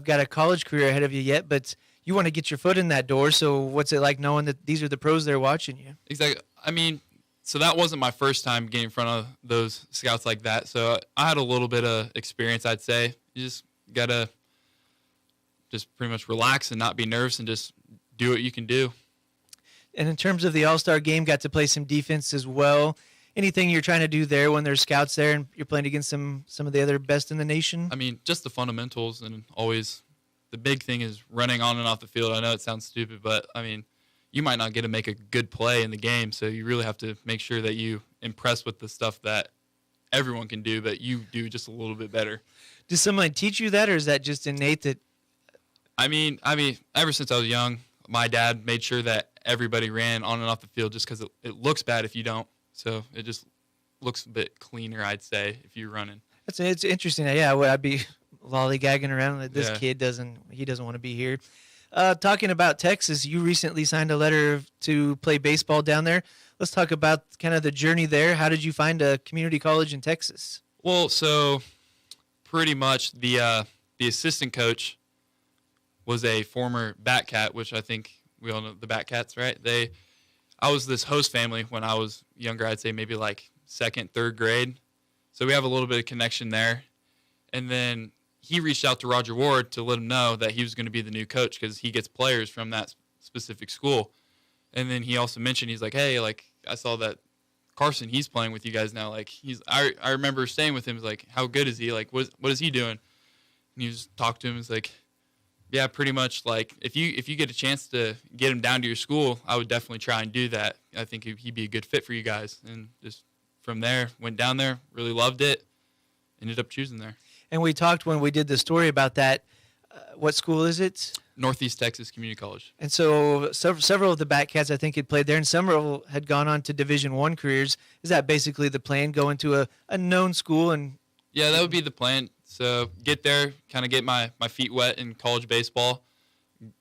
got a college career ahead of you yet, but you want to get your foot in that door, so what's it like knowing that these are the pros that are watching you? Exactly. I mean, so that wasn't my first time getting in front of those scouts like that, so I had a little bit of experience, I'd say. You just got to just pretty much relax and not be nervous and just do what you can do. And in terms of the All-Star Game, got to play some defense as well. Anything you're trying to do there when there's scouts there and you're playing against some of the other best in the nation? I mean, just the fundamentals, and always the big thing is running on and off the field. I know it sounds stupid, but, I mean, you might not get to make a good play in the game, so you really have to make sure that you impress with the stuff that everyone can do, but you do just a little bit better. Does someone teach you that, or is that just innate that? I mean, ever since I was young, my dad made sure that everybody ran on and off the field just because it looks bad if you don't. So it just looks a bit cleaner, I'd say, if you're running. It's interesting. Yeah, I'd be lollygagging around. Like, this kid doesn't want to be here. Talking about Texas, you recently signed a letter to play baseball down there. Let's talk about kind of the journey there. How did you find a community college in Texas? Well, so pretty much the assistant coach was a former Batcat, which I think we all know the Batcats, right? I was this host family when I was younger. I'd say maybe like second, third grade. So we have a little bit of connection there. And then he reached out to Roger Ward to let him know that he was going to be the new coach because he gets players from that specific school. And then he also mentioned, he's like, hey, like I saw that Carson, he's playing with you guys now. Like I remember staying with him. He's like, how good is he? Like, what is he doing? And you just talk to him. He's like, yeah, pretty much. Like if you get a chance to get him down to your school, I would definitely try and do that. I think he'd be a good fit for you guys. And just from there, went down there, really loved it, ended up choosing there. And we talked when we did the story about that. What school is it? Northeast Texas Community College. And so several of the Batcats, I think, had played there, and several had gone on to Division I careers. Is that basically the plan, go into a known school? And yeah, that would be the plan. So get there, kind of get my feet wet in college baseball,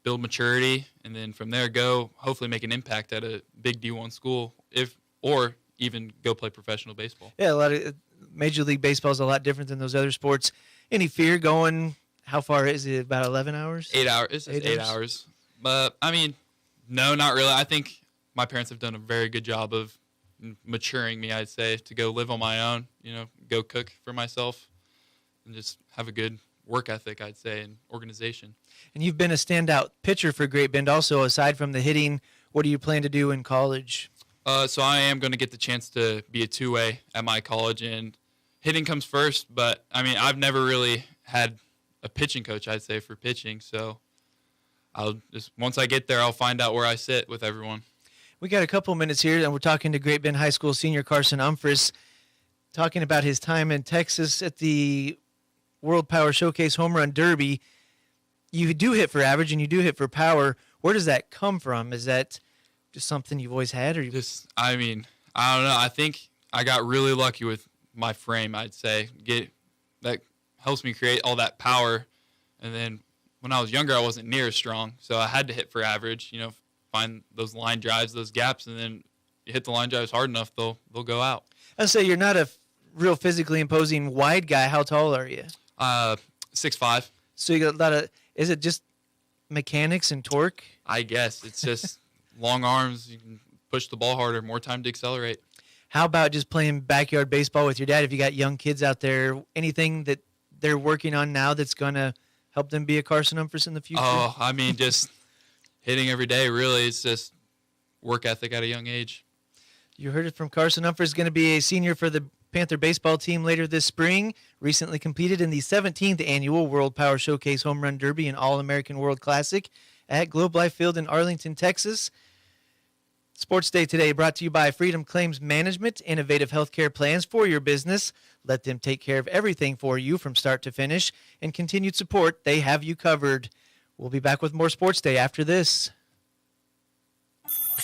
build maturity, and then from there go hopefully make an impact at a big D1 school, or even go play professional baseball. Yeah, a lot of Major League Baseball is a lot different than those other sports. Any fear going? How far is it? About 11 hours? 8 hours. It's 8 hours. But I mean, no, not really. I think my parents have done a very good job of maturing me, I'd say, to go live on my own, go cook for myself and just have a good work ethic, I'd say, and organization. And you've been a standout pitcher for Great Bend also. Aside from the hitting, what do you plan to do in college? So I am going to get the chance to be a two-way at my college, and hitting comes first. But, I mean, I've never really had a pitching coach, I'd say, for pitching. So once I get there, I'll find out where I sit with everyone. We got a couple minutes here, and we're talking to Great Bend High School senior Carson Humphreys, talking about his time in Texas at the World Power Showcase Home Run Derby. You do hit for average and you do hit for power. Where does that come from? Is that just something you've always had? Or I mean, I don't know. I think I got really lucky with my frame, I'd say. That helps me create all that power. And then when I was younger, I wasn't near as strong. So I had to hit for average, find those line drives, those gaps, and then you hit the line drives hard enough, they'll go out. I'd say you're not a real physically imposing wide guy. How tall are you? 6'5". So you got a lot of, is it just mechanics and torque? I guess. It's just long arms. You can push the ball harder, more time to accelerate. How about just playing backyard baseball with your dad? If you got young kids out there, anything that they're working on now that's going to help them be a Carson Humphreys in the future? Oh, I mean, just hitting every day, really. It's just work ethic at a young age. You heard it from Carson Humphreys, going to be a senior for the Panther baseball team later this spring. Recently competed in the 17th annual World Power Showcase Home Run Derby and All-American World Classic at Globe Life Field in Arlington, Texas. Sports Day today brought to you by Freedom Claims Management, innovative healthcare plans for your business. Let them take care of everything for you from start to finish. And continued support, they have you covered. We'll be back with more Sports Day after this.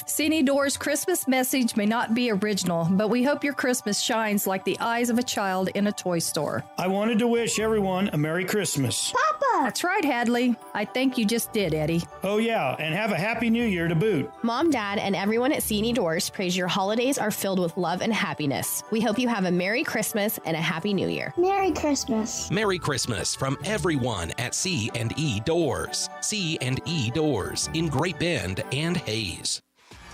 Cine Doors' Christmas message may not be original, but we hope your Christmas shines like the eyes of a child in a toy store. I wanted to wish everyone a Merry Christmas. Papa! That's right, Hadley. I think you just did, Eddie. Oh, yeah, and have a Happy New Year to boot. Mom, Dad, and everyone at Cine Doors prays your holidays are filled with love and happiness. We hope you have a Merry Christmas and a Happy New Year. Merry Christmas. Merry Christmas from everyone at C&E Doors. C&E Doors in Great Bend and Hayes.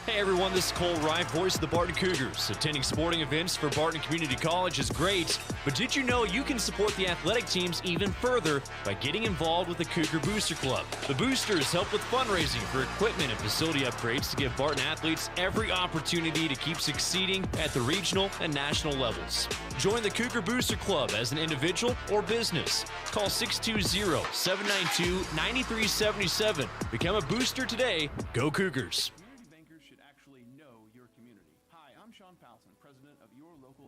Hey everyone, this is Cole Wright, voice of the Barton Cougars. Attending sporting events for Barton Community College is great, but did you know you can support the athletic teams even further by getting involved with the Cougar Booster Club? The Boosters help with fundraising for equipment and facility upgrades to give Barton athletes every opportunity to keep succeeding at the regional and national levels. Join the Cougar Booster Club as an individual or business. Call 620-792-9377. Become a booster today. Go Cougars.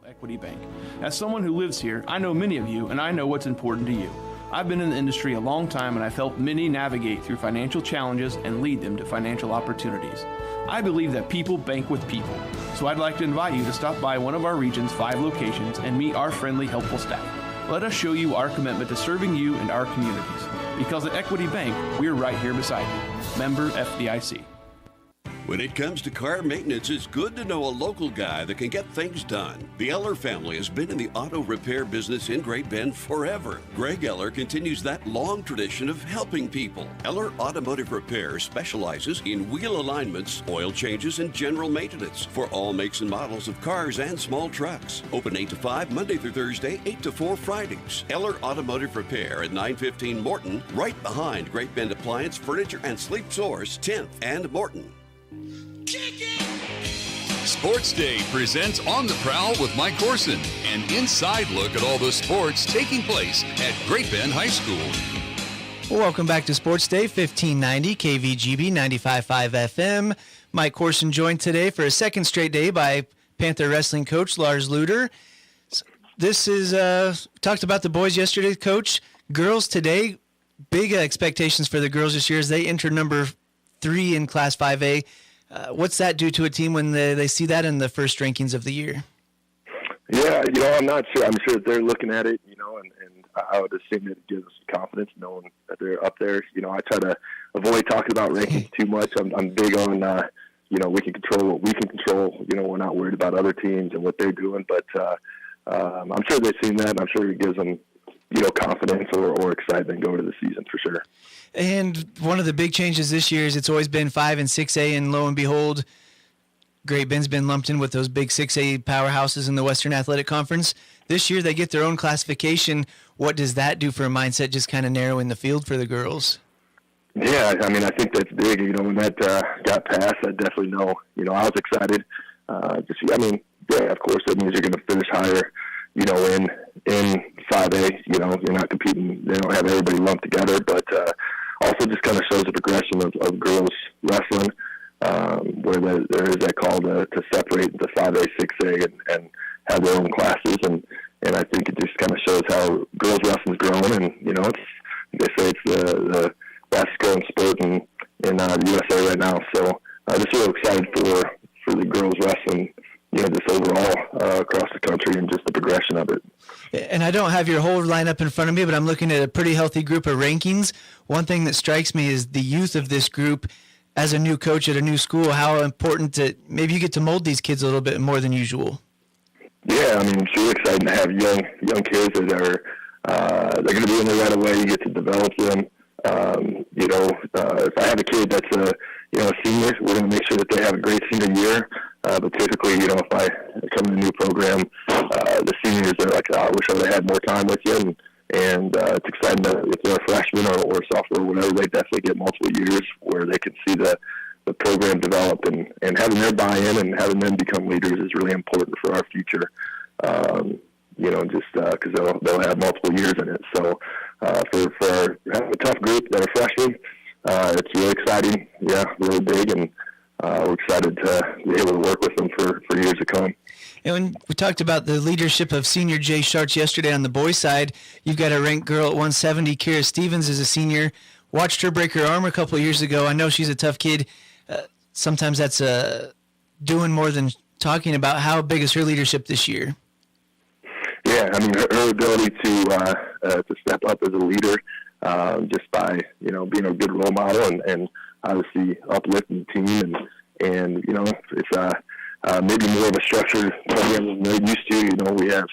Equity Bank. As someone who lives here, I know many of you, and I know what's important to you. I've been in the industry a long time, and I've helped many navigate through financial challenges and lead them to financial opportunities. I believe that people bank with people, so I'd like to invite you to stop by one of our region's 5 locations and meet our friendly, helpful staff. Let us show you our commitment to serving you and our communities. Because at Equity Bank, we're right here beside you. Member FDIC. When it comes to car maintenance, it's good to know a local guy that can get things done. The Eller family has been in the auto repair business in Great Bend forever. Greg Eller continues that long tradition of helping people. Eller Automotive Repair specializes in wheel alignments, oil changes, and general maintenance for all makes and models of cars and small trucks. Open 8 to 5 Monday through Thursday, 8 to 4 Fridays. Eller Automotive Repair at 915 Morton, right behind Great Bend Appliance, Furniture, and Sleep Source, 10th and Morton. Sports Day presents On the Prowl with Mike Corson, an inside look at all the sports taking place at Great Bend High School. Welcome back to Sports Day, 1590 KVGB 95.5 FM. Mike Corson joined today for a second straight day by Panther wrestling coach Lars Luder. This is, talked about the boys yesterday, Coach. Girls today, big expectations for the girls this year as they enter number 3 in Class 5A. What's that do to a team when they see that in the first rankings of the year? Yeah, I'm not sure. I'm sure that they're looking at it, and I would assume that it gives us confidence knowing that they're up there. I try to avoid talking about rankings too much. I'm big on, we can control what we can control. We're not worried about other teams and what they're doing, but I'm sure they've seen that, and I'm sure it gives them, confidence or excitement going into the season for sure. And one of the big changes this year is it's always been 5 and 6A, and lo and behold, Great Bend's been lumped in with those big 6A powerhouses in the Western Athletic Conference. This year they get their own classification. What does that do for a mindset, just kind of narrowing the field for the girls? Yeah, I think that's big. When that got passed, I definitely know. I was excited. Of course, that means you're going to finish higher, in 5A. You're not competing. They don't have everybody lumped together, but also just kind of shows the progression of girls wrestling, where there is that call to separate the 5A, 6A, and have their own classes. And I think it just kind of shows how girls wrestling's growing. And, they say it's the fastest growing sport in the USA right now. So I'm just real excited for the girls wrestling, just overall across the country and just the progression of it. And I don't have your whole lineup in front of me, but I'm looking at a pretty healthy group of rankings. One thing that strikes me is the youth of this group. As a new coach at a new school, how important that maybe you get to mold these kids a little bit more than usual. Yeah, it's really exciting to have young kids that are they're going to be in there right away. You get to develop them. If I have a kid that's a senior, we're going to make sure that they have a great senior year. But typically, if I come to a new program, the seniors are like, I wish I would have had more time with you. And it's exciting that if they're a freshman or a sophomore or whatever, they definitely get multiple years where they can see the program develop, and having their buy-in and having them become leaders is really important for our future. Just because they'll have multiple years in it. So for having a tough group that are freshmen, it's really exciting. Yeah, really big, and we're excited to be able to work with them for years to come. And when we talked about the leadership of senior Jay Sharts yesterday on the boys' side, you've got a ranked girl at 170. Kira Stevens is a senior. Watched her break her arm a couple of years ago. I know she's a tough kid. Sometimes that's doing more than talking about. How big is her leadership this year? Yeah, I mean, her ability to step up as a leader just by, being a good role model and obviously uplifting the team. And it's maybe more of a structured program than they're used to. We have,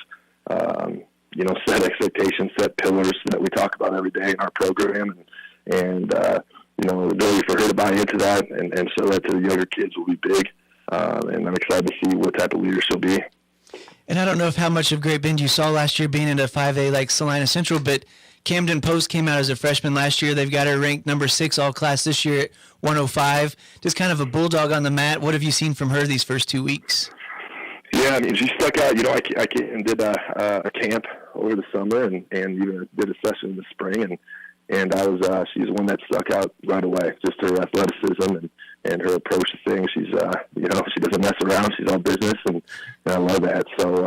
set expectations, set pillars that we talk about every day in our program. And the ability for her to buy into that and show that to the younger kids will be big. And I'm excited to see what type of leader she'll be. And I don't know how much of Great Bend you saw last year being in a 5A like Salina Central, but Camden Post came out as a freshman last year. They've got her ranked number 6 all class this year at 105. Just kind of a bulldog on the mat. What have you seen from her these first 2 weeks? Yeah, I mean, she stuck out. I did a camp over the summer and even did a session in the spring, and I was she's one that stuck out right away. Just her athleticism and her approach to things. She's she doesn't mess around. She's all business, and I love that. So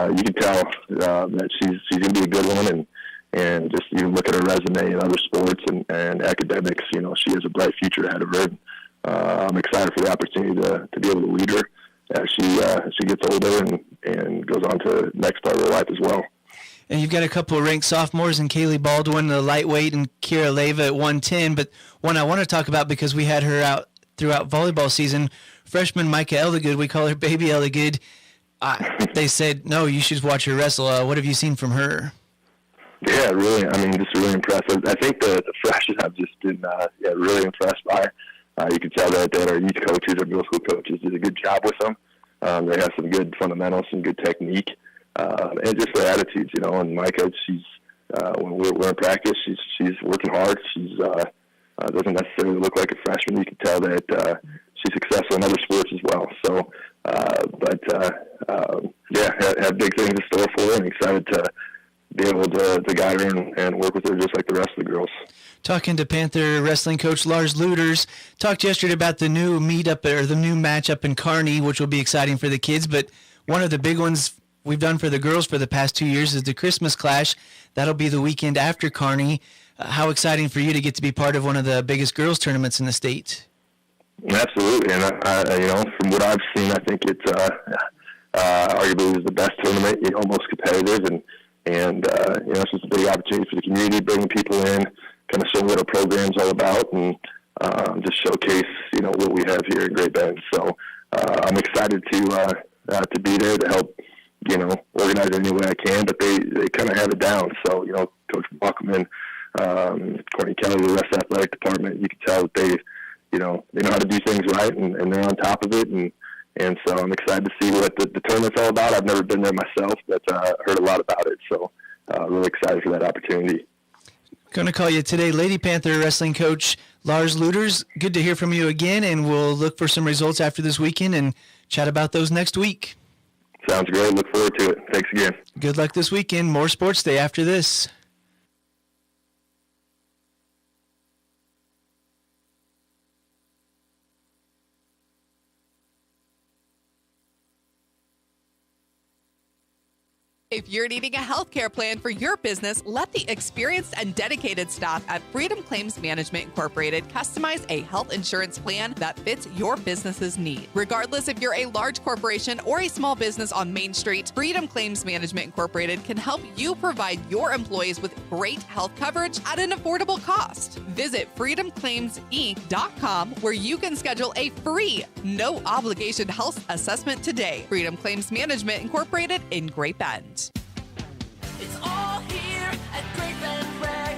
you can tell that she's going to be a good one, and just look at her resume in other sports and academics. She has a bright future ahead of her. I'm excited for the opportunity to be able to lead her as she gets older and goes on to the next part of her life as well. And you've got a couple of ranked sophomores in Kaylee Baldwin, the lightweight, and Kira Leva at 110. But one I want to talk about because we had her out throughout volleyball season, freshman Micah Elligood. We call her Baby Elligood. They said, no, you should watch her wrestle. What have you seen from her? Yeah, really. I mean, just really impressive. I think the freshmen have just been really impressed by her. You can tell that our youth coaches, our middle school coaches, did a good job with them. They have some good fundamentals, some good technique, and just their attitudes. And Micah, she's when we're in practice, she's working hard. She's doesn't necessarily look like a freshman. You can tell that she's successful in other sports as well. So, have big things in store for her, and excited to be able to guide her and work with her just like the rest of the girls. Talking to Panther wrestling coach Lars Luders, talked yesterday about the new meetup or the new match up in Kearney, which will be exciting for the kids. But one of the big ones we've done for the girls for the past 2 years is the Christmas Clash. That'll be the weekend after Kearney. How exciting for you to get to be part of one of the biggest girls tournaments in the state. Absolutely, and from what I've seen, I think it's arguably is the best tournament, most competitive, and it's just a big opportunity for the community, bringing people in, kind of showing what our program's all about, and just showcase, what we have here in Great Bend. So I'm excited to be there to help, organize it any way I can, but they kind of have it down. So, Coach Bachman, Courtney Kelly, the rest of the athletic department, you can tell that they know how to do things right, and they're on top of it, and so I'm excited to see what the tournament's all about. I've never been there myself, but heard a lot about it, so really excited for that opportunity. Going to call you today, Lady Panther wrestling coach Lars Luders. Good to hear from you again, and we'll look for some results after this weekend and chat about those next week. Sounds great. Look forward to it. Thanks again. Good luck this weekend. More Sports Day after this. If you're needing a healthcare plan for your business, let the experienced and dedicated staff at Freedom Claims Management Incorporated customize a health insurance plan that fits your business's need. Regardless if you're a large corporation or a small business on Main Street, Freedom Claims Management Incorporated can help you provide your employees with great health coverage at an affordable cost. Visit freedomclaimsinc.com where you can schedule a free, no obligation health assessment today. Freedom Claims Management Incorporated in Great Bend. It's all here at Great Bend Rec.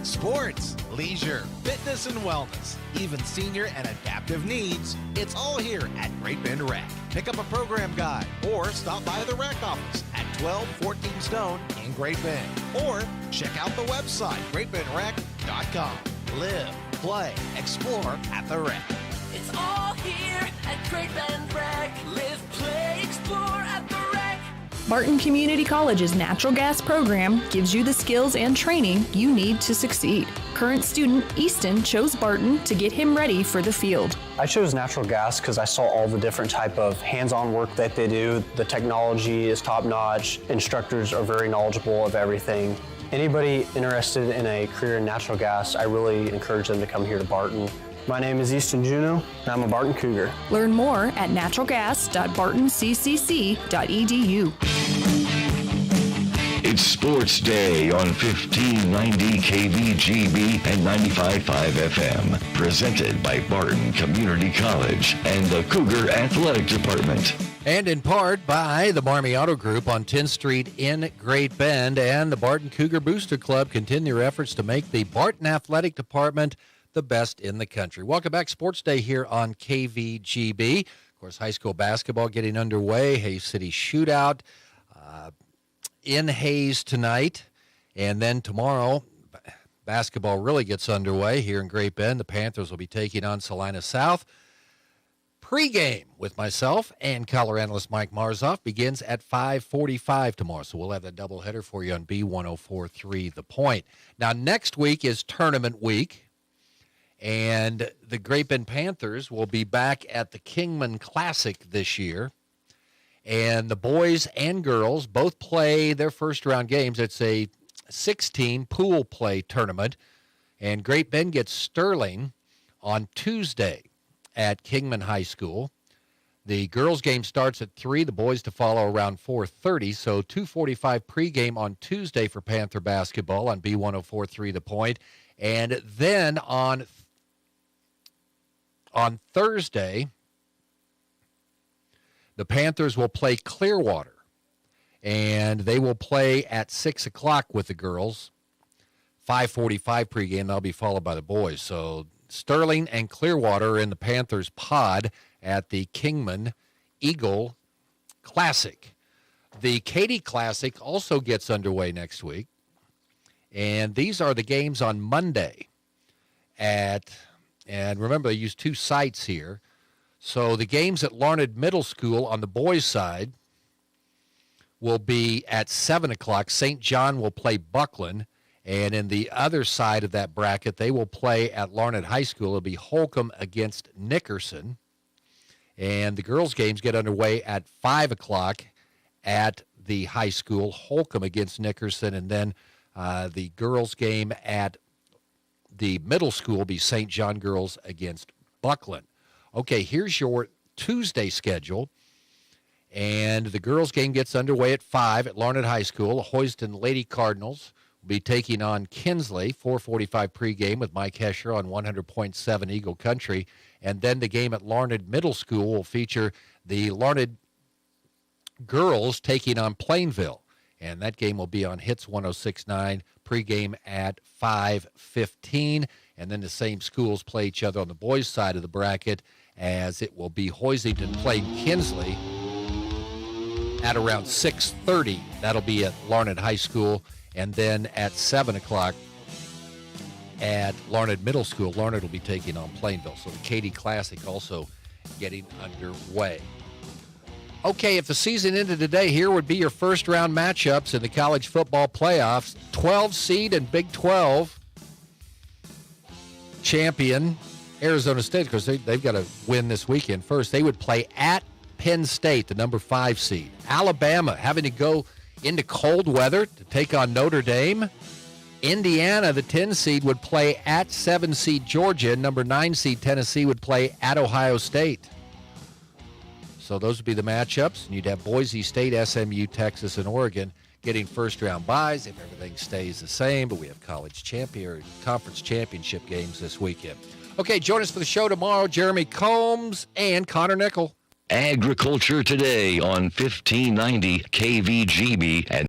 Sports, leisure, fitness and wellness, even senior and adaptive needs. It's all here at Great Bend Rec. Pick up a program guide or stop by the rec office at 1214 Stone in Great Bend. Or check out the website, greatbendrec.com. Live, play, explore at the rec. It's all here at Great Bend Rec. Live, play, explore at the rec. Barton Community College's natural gas program gives you the skills and training you need to succeed. Current student Easton chose Barton to get him ready for the field. I chose natural gas because I saw all the different type of hands-on work that they do. The technology is top-notch. Instructors are very knowledgeable of everything. Anybody interested in a career in natural gas, I really encourage them to come here to Barton. My name is Easton Juneau, and I'm a Barton Cougar. Learn more at naturalgas.bartonccc.edu. It's Sports Day on 1590 KVGB and 95.5 FM. Presented by Barton Community College and the Cougar Athletic Department. And in part by the Marmy Auto Group on 10th Street in Great Bend, and the Barton Cougar Booster Club continue their efforts to make the Barton Athletic Department the best in the country. Welcome back. Sports Day here on KVGB. Of course, high school basketball getting underway. Hayes City Shootout in Hayes tonight. And then tomorrow, basketball really gets underway here in Great Bend. The Panthers will be taking on Salina South. Pre-game with myself and color analyst Mike Marzoff begins at 5:45 tomorrow. So we'll have that doubleheader for you on B1043 The Point. Now, next week is tournament week. And the Great Bend Panthers will be back at the Kingman Classic this year. And the boys and girls both play their first-round games. It's a 16 pool play tournament. And Great Bend gets Sterling on Tuesday at Kingman High School. The girls' game starts at 3, the boys to follow around 4:30. So 2:45 pregame on Tuesday for Panther basketball on B1043 The Point. And then on Thursday, the Panthers will play Clearwater, and they will play at 6 o'clock with the girls. 5:45 pregame, they'll be followed by the boys. So Sterling and Clearwater are in the Panthers pod at the Kingman Eagle Classic. The Katy Classic also gets underway next week, and these are the games on Monday and remember, they use 2 sites here. So the games at Larned Middle School on the boys' side will be at 7 o'clock. St. John will play Buckland. And in the other side of that bracket, they will play at Larned High School. It'll be Holcomb against Nickerson. And the girls' games get underway at 5 o'clock at the high school. Holcomb against Nickerson. And then the girls' game at the middle school will be St. John girls against Buckland. Okay, here's your Tuesday schedule. And the girls' game gets underway at 5 at Larned High School. Hoyston Lady Cardinals will be taking on Kinsley. 4:45 pregame with Mike Hesher on 100.7 Eagle Country. And then the game at Larned Middle School will feature the Larned girls taking on Plainville. And that game will be on Hits 106.9, pregame at 5:15. And then the same schools play each other on the boys' side of the bracket, as it will be Hoisington playing Kinsley at around 6:30. That'll be at Larned High School. And then at 7 o'clock at Larned Middle School, Larned will be taking on Plainville. So the Katy Classic also getting underway. Okay, if the season ended today, here would be your first-round matchups in the college football playoffs. 12 seed and Big 12 champion Arizona State, because they've got to win this weekend first. They would play at Penn State, the number 5 seed. Alabama having to go into cold weather to take on Notre Dame. Indiana, the 10 seed, would play at 7 seed Georgia. Number 9 seed Tennessee would play at Ohio State. So those would be the matchups. And you'd have Boise State, SMU, Texas, and Oregon getting first-round byes if everything stays the same. But we have conference championship games this weekend. Okay, join us for the show tomorrow. Jeremy Combs and Connor Nickel. Agriculture Today on 1590 KVGB and